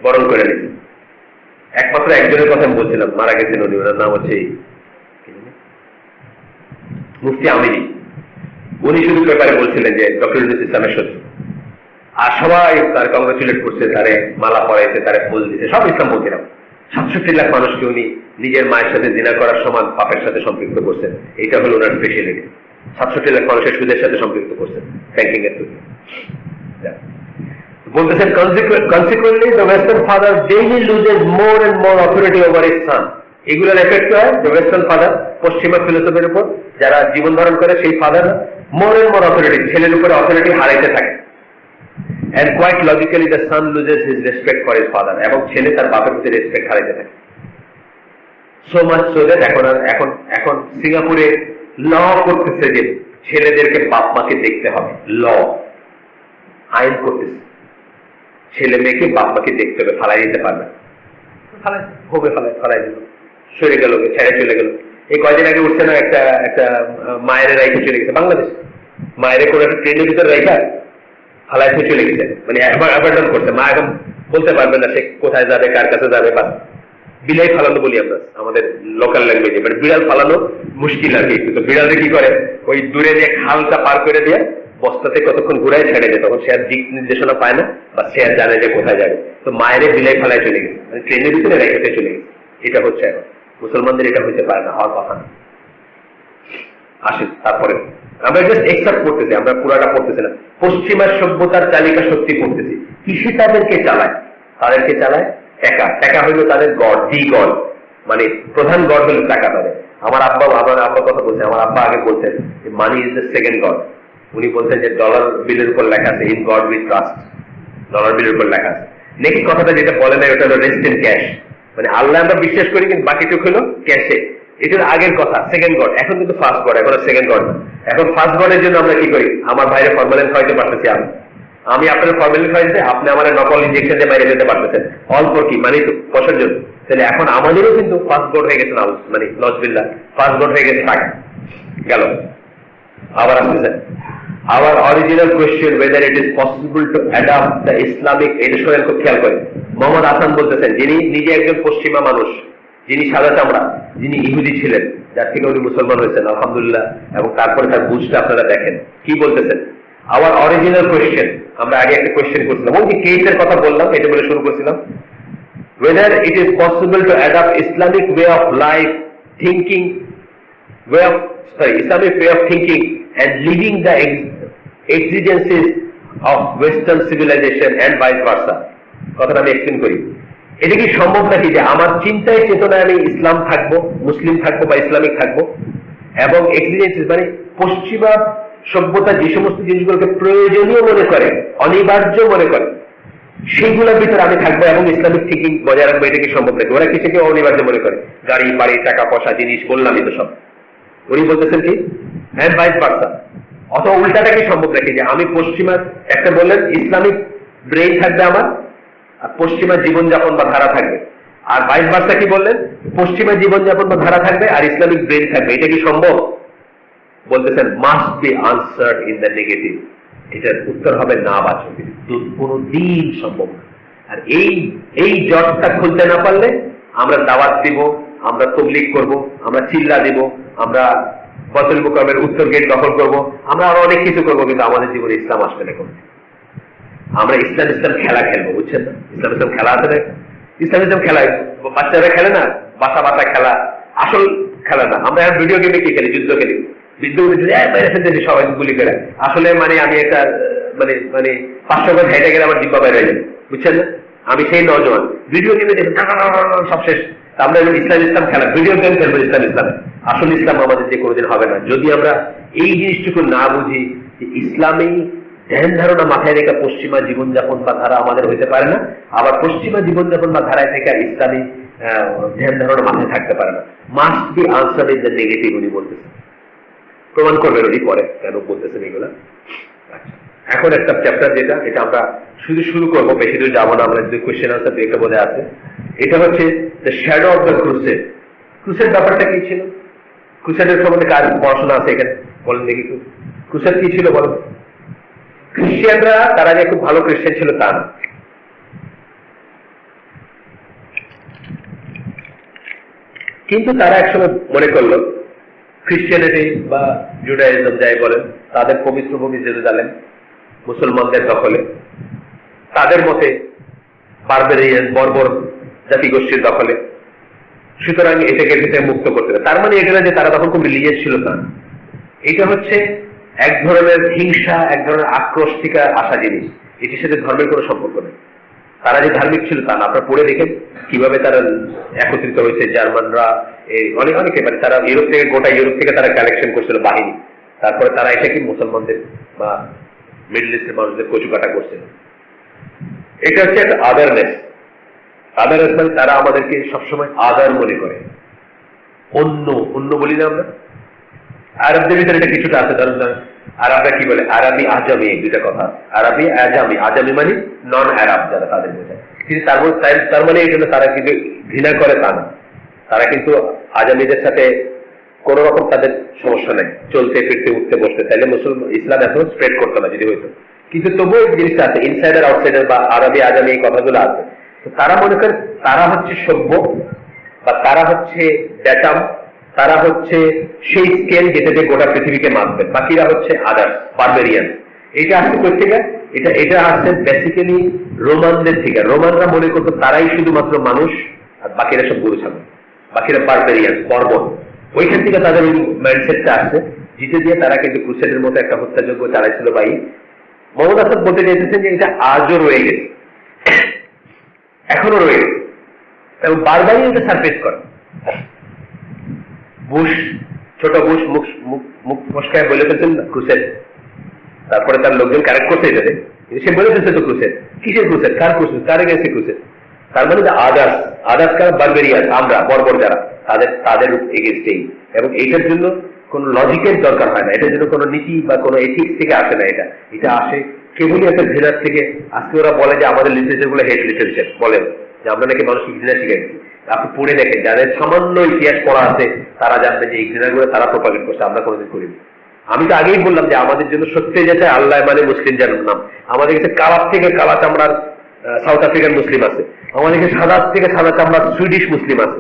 [SPEAKER 1] বরণ করে নিয়েছে। একমাত্র একজনের কথা আমি বলছিলাম, মারা গেছেন উনি, ওনার নাম হচ্ছে মুফতি আমিরি। উনি শুধু পেপারে বলছিলেন যে ডক্টর ইউনূস ইসলামের শত্রু, আর সবাই তার কংগ্রেচুলেট করছে, তারে মালা পরাইছে, তারে ফুল দিছে, সব ইসলামপন্থীরা। 67 লাখ মানুষকে উনি নিজের মায়ের সাথে জিনা করার সমান পাপের সাথে সম্পৃক্ত করছেন, এটা হলো ওনার স্পেশালিটি। 67 লাখ মানুষের সুদের সাথে সম্পৃক্ত করছেন ব্যাংকিং এর থ্রুতে। বলতেছেন consequently the western father daily loses more and more authority over his son. এগুলোর এফেক্ট হয় the western father, পশ্চিমা ফিলোসফির উপর যারা জীবন ধারণ করে সেই father more and more authority, ছেলের উপরে অথরিটি হারাইতে থাকে। and quite logically the son loses his respect for his father, এবং ছেলে তার বাপের প্রতি রেসপেক্ট হারাইতে থাকে। so much so that এখন সিঙ্গাপুরে ল করতেছে যে ছেলেদেরকে বাপ মাকে দেখতে হবে, ল আইন করতেছে, ছেলে মেয়েকে বাপ মাকে দেখতে হবে, ফালাই দিতে পারবে, ফালাই দিল, সরে গেল, ছেড়ে চলে গেল। এই কয়দিন আগে উঠছে না একটা মায়ের রাইখে চলে গেছে বাংলাদেশ, মায়ের কোনো একটা ট্রেনের ভিতরে রাইখা ফালাইতে চলে গেছে, মানে অ্যাবান্ডন করছে। মা এখন বলতে পারবে না সে কোথায় যাবে, কার কাছে যাবে। বা বিলাই ফালানো বলি আমরা আমাদের লোকাল ল্যাঙ্গুয়েজে, মানে বিড়াল ফালানো মুশকিল আর কি। তো বিড়ালে কি করে, ওই দূরে যে খালটা পার করে দিয়ে বস্তাতে কতক্ষণ ঘুরায় ছেড়ে দেয়, তখন সে আর দিক নির্দেশনা পায় না, বা সে আর জানে যে কোথায় যাবে। তো মায়ের বিলাই ফালায় চলে গেছে, মানে ট্রেনের ভিতরে রেখে চলে গেছে। এটা হচ্ছে এখন মুসলমানদের, এটা হইতে পারে না, হওয়ার কথা না। আসেন তারপরে আমরা জাস্ট একসেপ্ট করতেছি, আমরা পুরাটা পড়তেছি না। পশ্চিমা সভ্যতার চালিকা শক্তি পড়তেছি। কৃষি তাদেরকে চালায়, টাকা হইলো তাদের গড, দি গড, মানে প্রধান গড হলো টাকা তাদের। আমার আব্বা কথা বলছে, আমার আব্বা আগে বলতেন মানি ইজ দ্য সেকেন্ড গড। উনি বলতেন যে ডলার বিলের উপর লেখা আছে in god we trust, dollar বিলের উপর লেখা আছে। নেক্সট কথাটা যেটা বলে না, ওটা হলো রেস্ট ইন ক্যাশ, মানে আল্লাহ আমরা বিশ্বাস করি কিন্তু বাকিটুক হলো ক্যাশে। এটার আগের কথা সেকেন্ড গড, এখন কিন্তু ফার্স্ট গড, এখন সেকেন্ড গড না। এখন ফার্স্ট গডের জন্য আমরা কি করি, আমার ভাইরে ফরমালিন খাওয়াইতে পারতেছি, আমি আপনার ফরমালিন খাওয়াইতে, আপনি আমার নকল ইনজেকশন দিয়ে বাইরে যেতে পারতেছেন, অল্প কি মানে তো পয়সার জন্য। তাহলে এখন আমাদেরও কিন্তু ফার্স্ট গড হয়ে গেছে, মানে নজবিল্লাহ ফার্স্ট গড হয়ে গেছে টাকা। গেল আবার আসতেছে our original question whether it is possible to adopt the Islamic, এটা শোনেন খুব খেয়াল করে। মোহাম্মদ হাসান বলতেছেন, যিনি নিজে একজন পশ্চিমা মানুষ, যিনি সাদা চামড়া, যিনি ইহুদি ছিলেন, যার থেকে উনি মুসলমান হয়েছেন আলহামদুলিল্লাহ, এবং তারপরে তার বুঝটা আপনারা দেখেন কি বলতেছেন। our original question, আমরা আগে একটা কোয়েশ্চেন করছিলাম, ওই যে কেসের কথা বললাম, এটা বলে শুরু করছিলাম, whether it is possible to adopt Islamic way of life, Islamic way of thinking and living the exigencies of Western civilization and vice versa. কথাটা আমি এক্সপ্লেন করি। এটা কি সম্ভব নাকি যে আমার চিন্তায় চেতনায় আমি ইসলাম থাকবো, মুসলিম থাকবো বা ইসলামিক থাকবো, এবং এক্সিজেন্সিস মানে পশ্চিমা সভ্যতা যে সমস্ত জিনিসগুলোকে প্রয়োজনীয় মনে করে, অনিবার্য মনে করে, সেইগুলোর ভিতরে আমি থাকবো এবং ইসলামিক থিঙ্কিং বজায় রাখবো, এটা কি সম্ভব নাকি? ওরা কিছুকে অনিবার্য মনে করে, গাড়ি বাড়ি টাকা পয়সা জিনিস বললামই তো সব। উনি বলতেছেন কি হ্যাঁ ভাইস ভার্সা, অথবা উল্টাটা কি সম্ভব নাকি যে আমি পশ্চিমা, একটা বললেন ইসলামিক ব্রেইন থাকবে আমার, আর পশ্চিমা জীবনযাপন বা ধারা থাকবে, আর ভাইস ভার্সা কি বললেন পশ্চিমা জীবনযাপন বা ধারা থাকবে আর ইসলামিক ব্রেইন থাকবে, এটা কি সম্ভব? বলতেছেন must be answered in the negative, এটার উত্তর হবে না বাচক, কোনদিন সম্ভব না। আর এই জটটা খুলতে না পারলে আমরা দাওয়াত দিব, আমরা তবলিগ করব, আমরা চিল্লা দিব, আমরা বতল মুকামের উত্তর গেট দখল করব, আমরা আরো অনেক কিছু করবো, কিন্তু আমাদের জীবনে ইসলাম আসবে না। আমরা ইসলাম খেলা খেলবো, বুঝছেন না? ইসলাম খেলা আছে না, ইসলাম খেলা বাচ্চারা খেলে না, বাসা খেলা, আসল খেলা না। আমরা এখন ভিডিও গেমে কি খেলি, যুদ্ধ খেলি, সবাই গুলি করে, আসলে মানে আমি একটা মানে 500 গজ হেঁটে গেলে আমার জিব্বা বাইরে যাবে, বুঝছেন না? আমি সেই নজওয়ান, ভিডিও গেমে দেখি সব শেষ। আমরা ইসলাম খেলা, ভিডিও গেম খেলবো ইসলাম, আসল ইসলাম আমাদের যে কোনোদিন হবে না যদি আমরা এই জিনিসটুকু না বুঝি যে ইসলামী ধ্যান ধারণা মাথায় রেখে পশ্চিমা জীবনযাপন বা ধারা আমাদের হইতে পারে না, আবার পশ্চিমা জীবনযাপন বা ধারায় থেকে ইসলামী ধ্যান ধারণা মাথায় থাকতে পারে না। Must be answered in the negative, উনি বলতেছেন। প্রমাণ করবেন উনি পরে কেন বলতেছেন এগুলা। এখন একটা চ্যাপ্টার যেটা, এটা আমরা শুরু করবো, বেশি দূর যাবো না, আমরা যদি কোয়েশ্চেন আনসার দেখে বোধ আছে। এটা হচ্ছে the shadow of the crusade. Crusade ব্যাপারটা কি ছিল? ক্রুসেডের সম্বন্ধে কার পড়াশোনা আছে এখানে? বলেন দেখি। ক্রুসেড কি ছিল বলেন? খ্রিস্টিয়ানরা তারা যে খুব ভালো খ্রিস্টান ছিল তা না, কিন্তু তারা একসময় মনে করলো খ্রিস্টিয়ানিটি বা জুডাইজম যাই বলেন, তাদের পবিত্র ভূমি জেরুজালেম মুসলমানদের দখলে, তাদের মতে বারবেরিয়ান বর্বর জাতিগোষ্ঠীর দখলে, সুতরাং এটাকে থেকে মুক্ত করতে হবে। তার মানে এটা না যে তারা তখন খুব রিলিজিয়াস ছিল তা, এটা হচ্ছে এক ধরনের হিংসা, এক ধরনের আক্রোশ থেকে আসা জিনিস, এটির সাথে ধর্মের কোনো সম্পর্ক নেই। তারা যে ধার্মিক ছিল তা না। আপনারা পড়ে দেখেন কিভাবে তারা একত্রিত হয়েছে, জার্মানরা অনেকে, মানে তারা ইউরোপ থেকে, গোটা ইউরোপ থেকে তারা কালেকশন করছিল বাহিনী, তারপরে তারা এসে কি মুসলমানদের বা মিডল ইস্টের মানুষদের কচুকাটা করছিল। এটা হচ্ছে একটা আদারনেস। আদারনেস মানে তারা আমাদেরকে সবসময় আদার মনে করে, অন্য অন্য বলি না আমরা। আরবদের ভিতরে এটা কিছুটা আছে, ধরুন আরবরা কি বলে, আরবি আজামি, দুইটা কথা। আরবি আজামি, আজামি মানে নন আরব যারা, তাদের বোঝায়। কিন্তু তার মানে এই জন্য তারা কিন্তু ঘৃণা করে তা না, তারা কিন্তু আজামিদের সাথে কোন রকম তাদের সমস্যা নেই, চলতে ফিরতে উঠতে বসতে, তাইলে মুসলমান ইসলাম এত স্প্রেড করতো না যদি হইতো। কিন্তু তবুও এই জিনিসটা আছে, ইনসাইডার আউটসাইডার বা আরবি আজামি এই কথাগুলো আছে। তো তারা মনে করে তারা হচ্ছে সভ্য, বা তারা হচ্ছে ড্যাটাম, তারা হচ্ছে সেই স্কেল যেটা দিয়ে গোটা পৃথিবীকে মাপবে, বাকিরা হচ্ছে আদার্স, বারবেরিয়ান। এটা আসছে কোথা থেকে? এটা আসছে বেসিক্যালি রোমানদের থেকে। রোমানরা মনে করতো তারাই শুধুমাত্র মানুষ, আর বাকিরা সব গরু ছাগল, বাকিরা বারবেরিয়ান, বর্বর। ওইখান থেকে তাদের ওই মাইন্ডসেটটা আসছে, যেটা দিয়ে তারা কিন্তু ক্রুসেডের মতো একটা হত্যাযজ্ঞ চালাইছিল। ভাই মোহাম্মদ আসাদ বলতে চাইতেছেন যে এটা আজও রয়ে গেছে, এখনো রয়ে গেছে, এবং বারবারই এটা সারফেস করে। বুশ, ছোট বুশ মুখ ফসকায় বলে ফেলছেন না ক্রুসেড, তারপরে তার লোকজন কারেক্ট করছে এটাতে, সে বলে ফেলছে তো ক্রুসেড। কিসের ক্রুসেড? কার ক্রুসেড? কারে গেছে ক্রুসেড? তার মানে আদার্স, আদার্স কারা? বারবেরিয়ান, আমরা বর্বর যারা, তাদের এগেনস্টেই। এবং এটার জন্য কোন লজিকের দরকার হয় না, এটার জন্য কোনো নীতি বা কোনো এথিক্স থেকে আসে না। এটা আসে কেবলই একটা ঘৃণার থেকে। আজকে ওরা বলে যে আমাদের লিটারেচার গুলো হেট লিটারেচার, বলেন যে আমরা নাকি মানুষকে ঘৃণা শিখাইছি। আপনি পড়ে দেখেন, যাদের সামান্য ইতিহাস পড়া আছে তারা জানবে যে এই ঘৃণাগুলো তারা প্রপাগেট করছে, আমরা কোনোদিন করিনি। আমি তো আগেই বললাম যে আমাদের জন্য সত্যি যেটা আল্লাহ মানে মুসলিম যার নাম, আমাদের কাছে কালার থেকে কালা চামড়ার সাউথ আফ্রিকান মুসলিম আছে, আমাদের কাছে সাদা থেকে সাদা চামড়ার সুইডিশ মুসলিম আছে।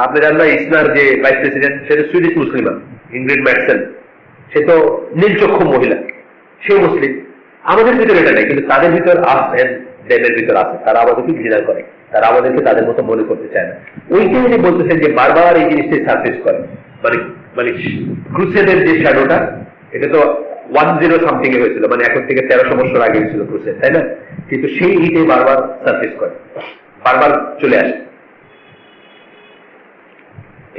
[SPEAKER 1] আপনি জানেন না ইসনার যে ভাইস প্রেসিডেন্ট, সে সুইডিশ মুসলিম, ইংরিড ম্যাটসেন, সে তো নীলচক্ষু মহিলা, সে মুসলিম। আমাদের ভিতরে এটা নেই, কিন্তু তাদের ভিতর দেবের ভিতর আছে। তারা আমাদেরকে ঘৃণা করে, তারা আমাদেরকে তাদের মতো মনে করতে চায় না। ওইটাই উনি বলতেছেন যে বারবার এই জিনিসটাই সার্ফেস করে। মানে ক্রুসেডের যে শ্যাডোটা, এটা তো 10 সামথিং এ হয়েছিল, মানে এখন থেকে 1300 বছর আগে হয়েছিল ক্রুসেড, তাই না? কিন্তু সেই ইটেই বারবার সার্ফেস করে, বারবার চলে আসে।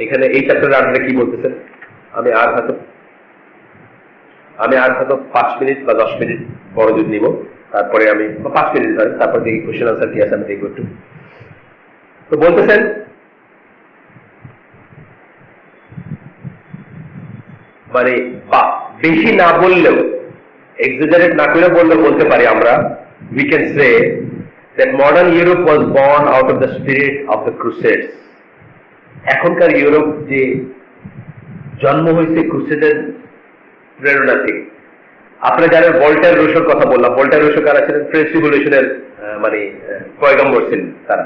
[SPEAKER 1] এখানে এই চ্যাপ্টারে আপনারা কি বলতেছেন? আমি আর হয়তো 5 মিনিট বা 10 মিনিট বড় যদি নিব, তারপরে আমি 5 মিনিট ধরেন, তারপর দেখি কোশ্চেন আনসার কি আছে আমি দেখবো একটু। তো বলতেছেন মানে বেশি না বললেও, এক্সাজারেট না করে বললেও বলতে পারি আমরা, we can say that modern Europe was born out of the spirit of the Crusades. এখনকার ইউরোপ যে জন্ম হয়েছে ক্রুসেডের প্রেরণা থেকে। আপনারা যারা ভল্টার রুশোর কথা বললাম, ভল্টার রুশো কারা ছিলেন? ফ্রেঞ্চ রিভলিউশনের মানে পয়গম্বর ছিলেন তারা।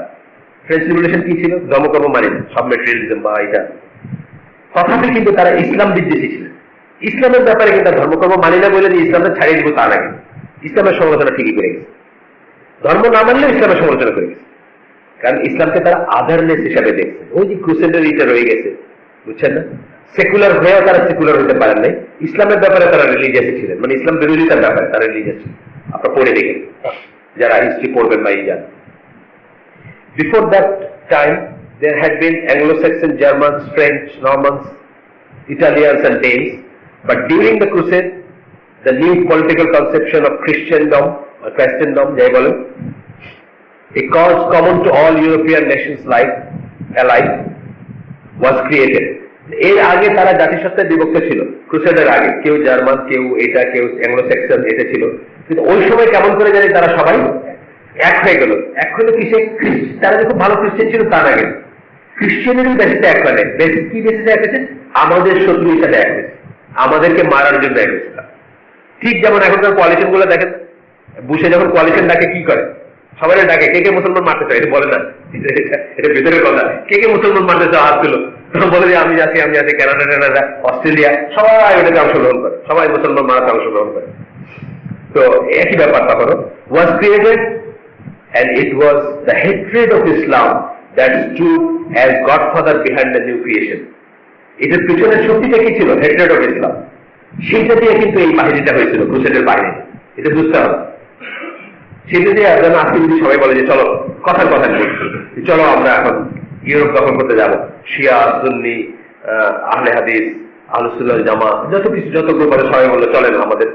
[SPEAKER 1] ফ্রেঞ্চ রিভলিউশন কি ছিল? ধর্মকর্ম মানে না, সব মেটেরিয়ালিজম বা এটা। তথাপি কিন্তু তারা ইসলাম বিদ্বেষী ছিলেন। ইসলামের ব্যাপারে কিন্তু ধর্মকর্ম মানি না বলে যে ইসলামটা ছাড়িয়ে দিব তা নাকি, ইসলামের সমালোচনা ঠিকই করে গেছে। ধর্ম না মানলেও ইসলামের সমালোচনা করে গেছে, কারণ ইসলামকে তারা আদারনেস হিসাবে দেখছে। ওই যে ক্রুসেডের এটা রয়ে গেছে, বুঝছেন না? সেকুলার হয়েও তারা সেকুলার হতে পারেন নাই, ইসলামের ব্যাপারে তারা রিলিজিয়াস ছিলেন, মানে ইসলাম বিরোধিতার ব্যাপারে তারা রিলিজিয়াস ছিলেন। আপনারা পড়ে দেখেন, যারা হিস্ট্রি পড়বেন বা এই জান। Before that time there had been Anglo-Saxon, Germans, French, Normans, Italians and Danes, but during the Crusade the new political conception of Christendom or Christendom jai bolen, a cause common to all European nations alike was created. এর আগে তারা জাতিসত্তায় বিভক্ত ছিল, ক্রুসেডের আগে কেউ German, কেউ এটা, কেউ অ্যাংলো স্যাক্সন, এটা ছিল। কিন্তু ওই সময় কেমন করে জানি তারা সবাই এক হয়ে গেল। এক হলো কিসে? তারা যে খুব ভালো খ্রিস্টান ছিল তা না, কিন্তু খ্রিস্টানের বেসিসে এক হয়, বেসিস কি বেসিসে এক হয়েছে? আমাদের শত্রু হিসাবে এক হয়েছে, আমাদেরকে মারার জন্য এক হয়েছে। ঠিক যেমন এখনকার কোয়ালিশন গুলো দেখেন, বুশে যখন কোয়ালিশন ডাকে কি করে? সবাই ডাকে কে কে মুসলমান মারতে চায়, এটা বলে না, এটা ভেতরের কথা। কে কে মুসলমান মারতে চায় হাত তুলো, বলে যে আমি আছি আমি আছি। কানাডা টানাডা অস্ট্রেলিয়া সবাই ওটাতে অংশগ্রহণ করে, সবাই মুসলমান মারাতে অংশগ্রহণ করে। তো একই ব্যাপার তখন was created, and it was the hatred of Islam that stood as godfather behind the new creation. এটার পিছনের শক্তিটা কি ছিল? Hatred of Islam. সেইটা দিয়ে কিন্তু এই বাহিনীটা হয়েছিল, ক্রুসেডের বাহিনী। এটা বুঝতে হবে। সেটা দিয়ে যেন আজকে যদি সবাই বলে যে চলো কথার কথা বলছি, চলো আমরা এখন ইউরোপ দখল করতে যাবো, শিয়া সুন্নি আহলে হাদিস আহলুস সুন্নাহ ওয়াল জামাত যত কিছু যত গ্রুপ আছে সবাই বললো চলেন আমাদের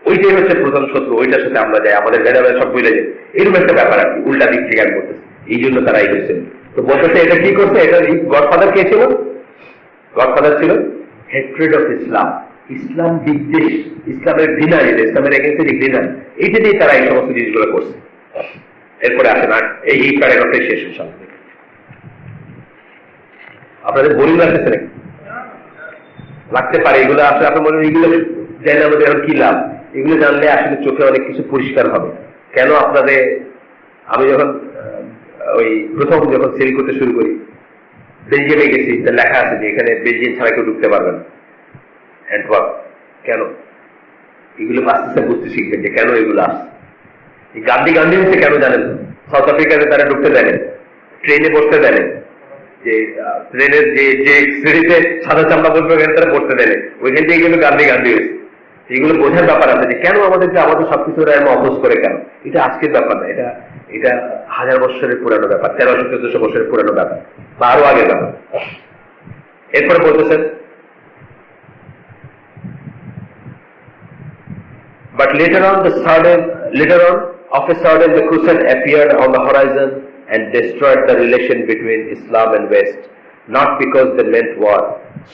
[SPEAKER 1] ওইটাই হচ্ছে প্রধান শত্রু, ওইটার সাথে আমরা যাই, আমাদের ভেদাভেদ সব বুঝে যায়। এরকম একটা ব্যাপার আর কি, উল্টা দিক থেকে আমি বলতেছি। এই জন্য তারা এই হচ্ছে। তো বলতেছে এটা কি করছে? এটা গডফাদার কে ছিল? গডফাদার ছিল হেট্রেড অফ ইসলাম, ইসলাম বিদ্বেষ, ইসলামের ঘৃণা, যেটা ইসলামের এগেন্সে যে ঘৃণা, এইটা দিয়ে তারা এই সমস্ত জিনিসগুলো করছে। এরপরে আসে না এই প্যারাগ্রাফটাই শেষ হচ্ছে। আপনাদের বোরিং লাগতেছে নাকি? লাগতে পারে। এগুলো আসলে আপনার মনে এইগুলো জানলে আমাদের এখন কি লাভ? এগুলো জানলে আসলে চোখে অনেক কিছু পরিষ্কার হবে। কেন আপনাদের, আমি যখন ওই প্রথম যখন সেল করতে শুরু করি বেলজিয়ামে গেছি, তা লেখা আছে যে এখানে বেলজিয়াম ছাড়া কেউ ঢুকতে পারবে না। হ্যান্ডওয়ার্ক কেন? এগুলো আস্তে আস্তে বুঝতে শিখবেন যে কেন এগুলো আসছে। এই গান্ধী হচ্ছে কেন জানেন? সাউথ আফ্রিকাতে তারা ঢুকতে দেন, ট্রেনে বসতে দেন, যে ট্রেনের যে সিঁড়িতে সাদা চামড়া বসবে ওখানে তারা বসতে দেন, ওইখান থেকে কিন্তু গান্ধী হয়েছে। এগুলো বোঝার ব্যাপার আছে যে কেন আমাদেরকে আমাদের সবকিছু অভ্যাস করে কেন। এটা আজকের ব্যাপার না, এটা এটা 1000 বছরের পুরানো ব্যাপার, 1300-1400 বছরের পুরানো ব্যাপার, বা আরো আগের ব্যাপার। এরপরে বলতেছেন but later on of a sudden the crusade appeared on the horizon and destroyed the relation between Islam and West, not because they meant war.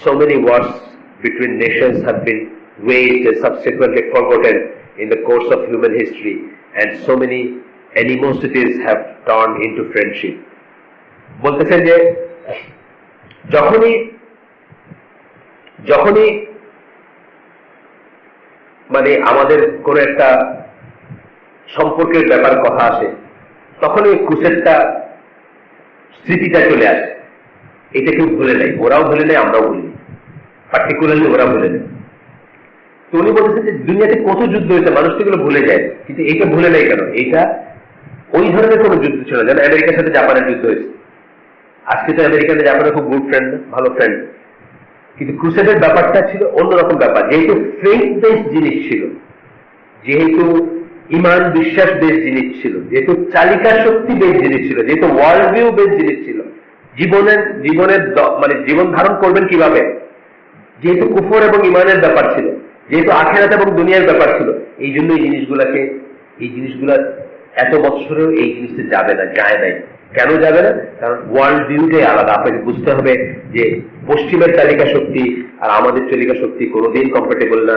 [SPEAKER 1] So many wars between nations have been waged and subsequently forgotten in the course of human history, and so many animosities have turned into friendship. বলতেছেন যে যখনই মানে আমাদের কোন একটা সম্পর্কের ব্যাপার কথা আসে, তখন ওই ক্রুসেডটা স্মৃতিটা চলে আসে। এটা কেউ ভুলে নেই, ওরাও ভুলে নেই, আমরাও ভুলি, পার্টিকুলারলি ওরা ভুলে নেই। তো উনি বলতেছেন যে দুনিয়াতে কত যুদ্ধ হয়েছে, মানুষ এগুলো ভুলে যায়, কিন্তু এইটা ভুলে নেই কেন? এইটা ওই ধরনের কোনো যুদ্ধ ছিল না। যেন আমেরিকার সাথে জাপানের যুদ্ধ হয়েছে। আজকে তো আমেরিকাতে জাপানের খুব গুড ফ্রেন্ড, ভালো ফ্রেন্ড, কিন্তু ক্রুসেডের ব্যাপারটা ছিল অন্যরকম ব্যাপার। যেহেতু ফেইথ বেস জিনিস ছিল, যেহেতু ইমান বিশ্বাস বেস জিনিস ছিল, যেহেতু চালিকা শক্তি বেস জিনিস ছিল, যেহেতু ওয়ার্ল্ড ভিউ বেস জিনিস ছিল, জীবনের মানে জীবন ধারণ করবেন কিভাবে, যেহেতু কুফর এবং ইমানের ব্যাপার ছিল, যেহেতু আখিরাত এবং দুনিয়ার ব্যাপার ছিল, এই জন্য এই জিনিসগুলা এত বছরেও এই জিনিসটা যাবে না, যায় নাই। কেন যাবে না? কারণ ওয়ার্ল্ড ভিউটাই আলাদা। আপনাকে বুঝতে হবে যে পশ্চিমের চালিকা শক্তি আর আমাদের চালিকা শক্তি কোনোদিন কম্পারেবল না।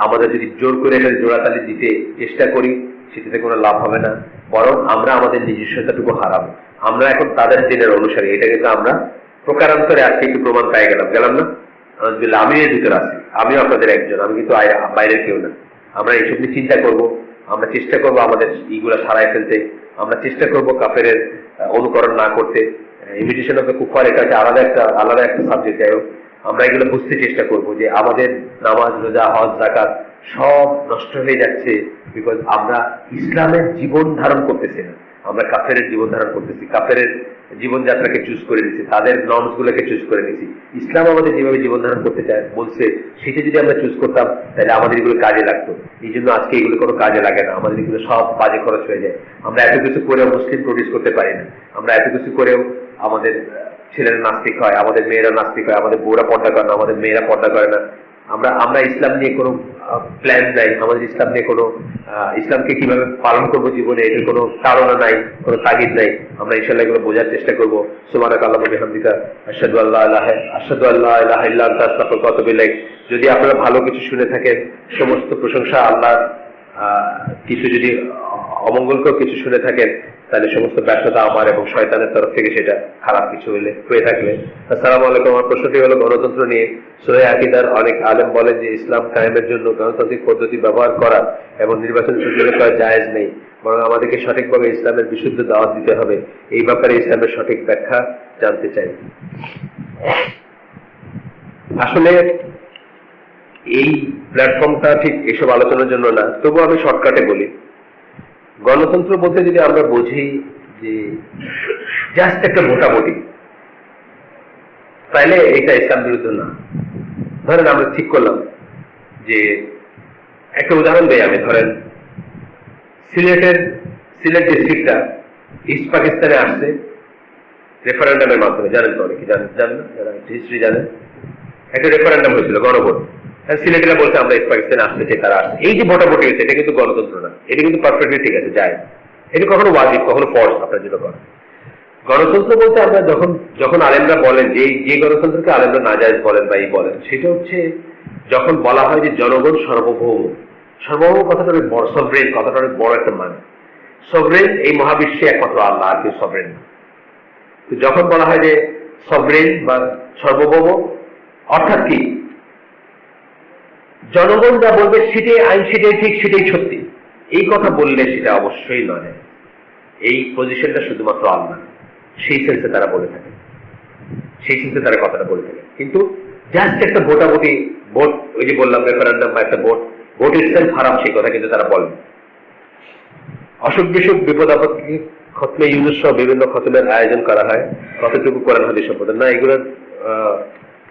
[SPEAKER 1] আমাদের যদি জোর করে এটা জোড়াতালি দিতে চেষ্টা করি, সেটাতে কোনো লাভ হবে না, বরং আমরা আমাদের নিজস্বতাটুকু হারাবো। আমরা এখন তাদের দিনের অনুসারী, এটা কিন্তু আমরা প্রকারান্তরে আজকে একটু প্রমাণ পেয়ে গেলাম না? আমি এর ভিতরে আছি, আমিও আপনাদের একজন, আমি কিন্তু বাইরের কেউ না। আমরা এইসব নিয়ে চিন্তা করবো, আমরা চেষ্টা করবো আমাদের ইগুলা সারাই ফেলতে, আমরা চেষ্টা করবো কাফেরের অনুকরণ না করতে। ইমিটেশন অফ দ্য কুফার এটা হচ্ছে আলাদা একটা সাবজেক্ট। যাই হোক, আমরা এগুলো বুঝতে চেষ্টা করবো যে আমাদের নামাজ, রোজা, হজ, যাকাত সব নষ্ট হয়ে যাচ্ছে বিকজ আমরা ইসলামের জীবন ধারণ করতেছি না, আমরা কাফেরের জীবন ধারণ করতেছি, কাফেরের জীবনযাত্রাকে চুজ করে নিচ্ছি, তাদের নর্মস গুলোকে চুজ করে নিচ্ছি। ইসলাম আমাদের যেভাবে জীবন ধারণ করতে চায় বলছে, সেটা যদি আমরা চুজ করতাম তাহলে আমাদের এগুলো কাজে লাগতো। এই জন্য আজকে এগুলো কোনো কাজে লাগে না, আমাদের এগুলো সব বাজে খরচ হয়ে যায়। আমরা এত কিছু করেও মুসলিম প্রডিউস করতে পারি না, আমরা এত কিছু করেও আমাদের ছেলেরা নাস্তিক হয়, আমাদের মেয়েরা নাস্তিক হয়, আমাদের বউরা পর্দা করে না, আমাদের মেয়েরা পর্দা করে না। আমরা ইসলাম নিয়ে কোনো প্ল্যান নাই, আমাদের ইসলাম নিয়ে কোনো ইসলামকে কিভাবে পালন করবো জীবনে এটার কোনো তাড়না নাই, কোনো তাগিদ নাই। আমরা ইনশাআল্লাহ এগুলো বোঝার চেষ্টা করবো। সুবহানাকাল্লাহু ওয়া বিহামদিকা আশহাদু আল্লা ইলাহা ইল্লা আনতা আস্তাগফিরুকা ওয়া আতুবু ইলাইক। যদি আপনারা ভালো কিছু শুনে থাকেন, সমস্ত প্রশংসা আল্লাহর। কিছু যদি অমঙ্গলকেও কিছু শুনে থাকেন, তাহলে সমস্ত ব্যর্থতা আমার এবং শয়তানের তরফ থেকে সেটা খারাপ কিছু হয়ে থাকলে। আসসালামু আলাইকুম। আমার প্রশ্নটি হলো গণতন্ত্র নিয়ে। সূরা আকীদার অনেক আলেম বলেন যে ইসলাম কায়েমের জন্য গণতান্ত্রিক পদ্ধতি ব্যবহার করা এবং নির্বাচন সুযোগ করা জায়েজ নেই, বরং আমাদেরকে সঠিকভাবে ইসলামের বিশুদ্ধ দাওয়াত দিতে হবে। এই ব্যাপারে ইসলামের সঠিক ব্যাখ্যা জানতে চাই। আসলে এই প্ল্যাটফর্মটা ঠিক এসব আলোচনার জন্য না, তবুও আমি শর্টকাটে বলি। গণতন্ত্র বলতে যদি আমরা বুঝি যে জাস্ট একটা ভোটাভুটি, তাহলে এটা ইসলাম বিরুদ্ধ না। ধরেন আমরা ঠিক করলাম যে, একটা উদাহরণ দেই আমি, ধরেন সিলেট ডিস্ট্রিক্টটা ইস্ট পাকিস্তানে আসছে রেফারেন্ডামের মাধ্যমে। জানেন তো অনেকে, জানেন না যারা হিস্ট্রি জানেন, একটা রেফারেন্ডাম হয়েছিল, গণভোট। সিলেটেরা বলছে আমরা ইস্ট পাকিস্তানে আসতে চাই, তারা আসছে। এই যে ভোটাভুটি হয়েছে, এটা কিন্তু গণতন্ত্র না, এটা কিন্তু পারফেক্টলি ঠিক আছে, যায়। এটা কখনো ওয়াজিব, কখনো ফরজ আপনার জন্য করা। গণতন্ত্র বলতে আমরা যখন আলেমরা বলেন যে গণতন্ত্রকে আলেমরা নাজায়েজ বলেন বা এই বলেন, সেটা হচ্ছে যখন বলা হয় যে জনগণ সর্বভৌম। সর্বভৌম কথাটা অনেক বড়, সভরেন কথাটা অনেক বড় একটা মানে। সভরেন এই মহাবিশ্বে একমাত্র আল্লাহ, আর কেউ সভরেন না। তো যখন বলা হয় যে সভরেন বা সর্বভৌম, অর্থাৎ কি, জনগণ যা বলবে সেটাই আইন, সেটাই ঠিক, সেটাই সত্যি, এই কথা বললে সেটা অবশ্যই নয়। এই পজিশনটা শুধুমাত্র আল্লাহ, সেই সেন্সে তারা বলে থাকে, সেই সেন্সে তারা কথাটা বলে থাকে। কিন্তু জাস্ট একটা ভোটাভুটি, ভোট, ওই যে বললাম রেফারেন্ডাম বা একটা ভোট ইটসেলফ হারাম, সেই কথা কিন্তু তারা বলেন। অসুখ বিসুখ, বিপদ আপদ, খতমে ইউনুস সহ বিভিন্ন খতমের আয়োজন করা হয়, কতটুকু কোরআন হাদিস সম্পদ না, এগুলো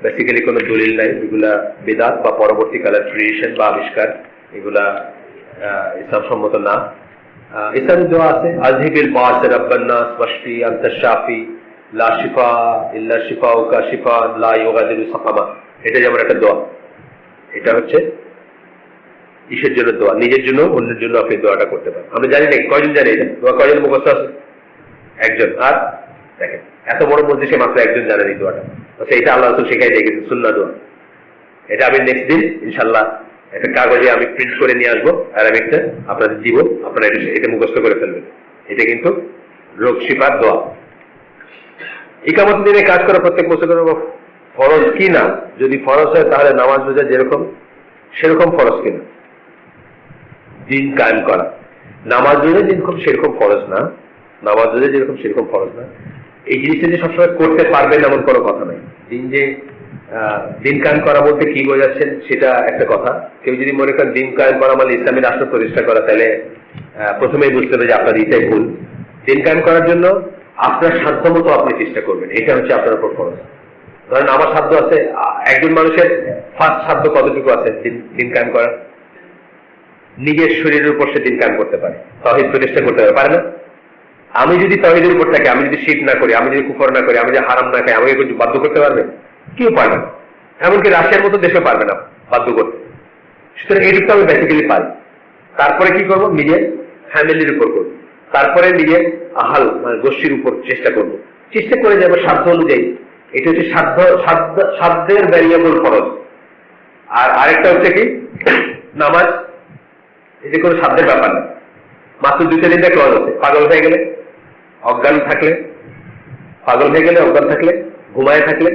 [SPEAKER 1] বেসিক্যালি কোনো দলিল নাই। এগুলা বিদআত বা পরবর্তীকালের ট্রেডিশন বা আবিষ্কার, এগুলা ইসলাম সম্মত না। ইসলামী দোয়া আছে, আযহিবিল বাস রাব্বান নাস ওয়াশফি আনতা শাফি লা শিফা ইল্লা শিফাউকা শিফা লা ইউগাদিরু সাকামা। এটা যেমন একটা দোয়া, এটা হচ্ছে কিসের জন্য দোয়া? নিজের জন্য, অন্যের জন্য আপনি দোয়াটা করতে পারেন। আমরা জানি না, কয়জন জানি এটা দোয়া, কয়জন মুখস্থ আছে? একজন। আর দেখেন, এত বড় মসজিদে মাত্র একজন জানেন এই দোয়াটা। আচ্ছা, এটা আল্লাহ রাসূল শিখাই দিয়ে গেছে, সুন্নাহ দোয়া। এটা আমি নেক্সট দিন ইনশাআল্লাহ একটা কাগজে আমি প্রিন্ট করে নিয়ে আসবো, অ্যারাবিকটা আপনাদের দিব, আপনারা এটা মুখস্থ করে ফেলবেন। এটা কিন্তু রোগ শিফার দোয়া। ইকামত দিনে কাজ করা প্রত্যেক মুসলমানের ফরজ কি না? যদি ফরজ হয় তাহলে নামাজ রোজা যেরকম সেরকম ফরজ কিনা? দিন কায়েম করা, নামাজ রোজা যেরকম সেরকম ফরজ না, নামাজ রোজা যেরকম সেরকম ফরজ না। এই জিনিসটা যে সবসময় করতে পারবেন এমন কোনো কথা নাই। দিন কায়েম করা বলতে কি বোঝাচ্ছেন সেটা একটা কথা। কেউ যদি মনে করেন দিন কায়েম করা মানে ইসলামী রাষ্ট্র প্রতিষ্ঠা করা, তাহলে প্রথমেই বুঝতে হবে যে আপনার এটাই ভুল। দিন কায়েম করার জন্য আপনার সাধ্য মতো আপনি চেষ্টা করবেন, এটা হচ্ছে আপনার উপর খরচ। ধরেন আমার সাধ্য আছে, একজন মানুষের ফার্স্ট সাধ্য কতটুকু আছে দিন কায়েম করার? নিজের শরীরের উপর সে দিন কায়েম করতে পারে, তাওহীদ প্রতিষ্ঠা করতে পারে না? আমি যদি তাওহীদের উপর থাকি, আমি যদি শিরক না করি, আমি যদি কুফর না করি, আমি যদি হারাম না খাই, আমাকে কিছু বাধ্য করতে পারবে? কেউ পারবে না। এমনকি রাশিয়ার মতো দেশে পারবে না বাধ্য করতে। সুতরাং এইটুকু আমি বেসিক্যালি পারি। তারপরে কি করবো? নিজের ফ্যামিলির উপর করবো, তারপরে নিজের আহাল মানে গোষ্ঠীর উপর চেষ্টা করব, চেষ্টা করে যাবো সাধ্য অনুযায়ী। এটা হচ্ছে সাধ্যের ভ্যারিয়েবল খরচ। আর আরেকটা হচ্ছে কি, নামাজ, এটা কোনো সাধ্যের ব্যাপার না, মাত্র 2-3টা ক্লজ আছে। পাগল হয়ে গেলে, অজ্ঞান থাকলে, পাগল হয়ে গেলে, অজ্ঞান থাকলে, ঘুমায় থাকলে,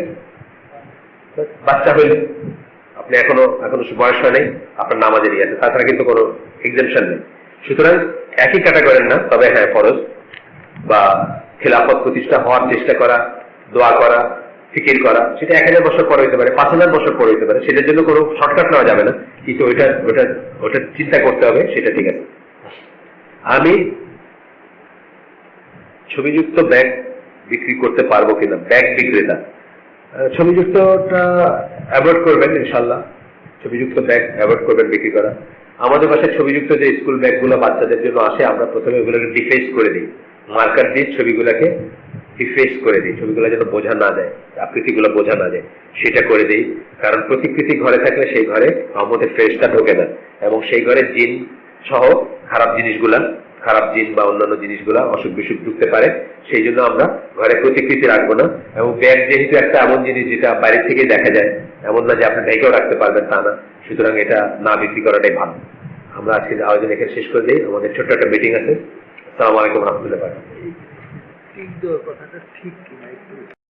[SPEAKER 1] বাচ্চা হইলে, আপনি এখনো বয়স হয় নাই, আপনার নামাজেরই আছে, তাছাড়া কিন্তু কোনো এক্সেমশন নেই। সুতরাং একই ক্যাটাগরির না, তবে হ্যাঁ ফরজ বা খেলাফত প্রতিষ্ঠা হওয়ার চেষ্টা করা, দোয়া করা, ফিকির করা, সেটা 1000 বছর পরে হইতে পারে, 5000 বছর পরে হইতে পারে, সেটার জন্য কোনো শর্টকাট নেওয়া যাবে না, কিন্তু ওটা চিন্তা করতে হবে, সেটা ঠিক আছে। আমি ছবিযুক্ত ব্যাগ বিক্রি করতে পারবো কিনা? ব্যাগ বিক্রেতা ছবিযুক্তটা অ্যাভয়েড করবেন ইনশাল্লাহ, ছবিযুক্ত ব্যাগ অ্যাভয়েড করবেন বিক্রি করা। আমাদের বাসায় ছবিযুক্ত যে স্কুল ব্যাগগুলো বাচ্চাদের জন্য আসে, আমরা প্রথমে ওগুলোকে ডিফেস করে দিই, মার্কার দিয়ে ছবিগুলোকে ডিফেস করে দিই, ছবিগুলো যেন বোঝা না যায়, আকৃতিগুলো বোঝা না যায়, সেটা করে দিই। কারণ প্রতিকৃতি ঘরে থাকলে সেই ঘরে আমাদের ফ্রেশটা ঢোকে না, এবং সেই ঘরে জিন সহ খারাপ জিনিসগুলা, খারাপ জিন বা অন্যান্য জিনিসগুলা, অসুখ বিসুখ ঢুকতে পারে। সেই জন্য আমরা ঘরে প্রতিকৃতি রাখবো না। এবং ব্যাগ যেহেতু একটা এমন জিনিস যেটা বাইরে থেকে দেখা যায়, এমন না যে আপনি ঢেকেও রাখতে পারবেন তা না, সুতরাং এটা না বিক্রি করাটাই ভালো। আমরা আজকে আয়োজন এখানে শেষ করে দিই। আমাদের ছোট্ট একটা মিটিং আছে। আসসালামু আলাইকুম রহমতুল্লাহ।
[SPEAKER 2] এই কথাটা ঠিক কিনা একটু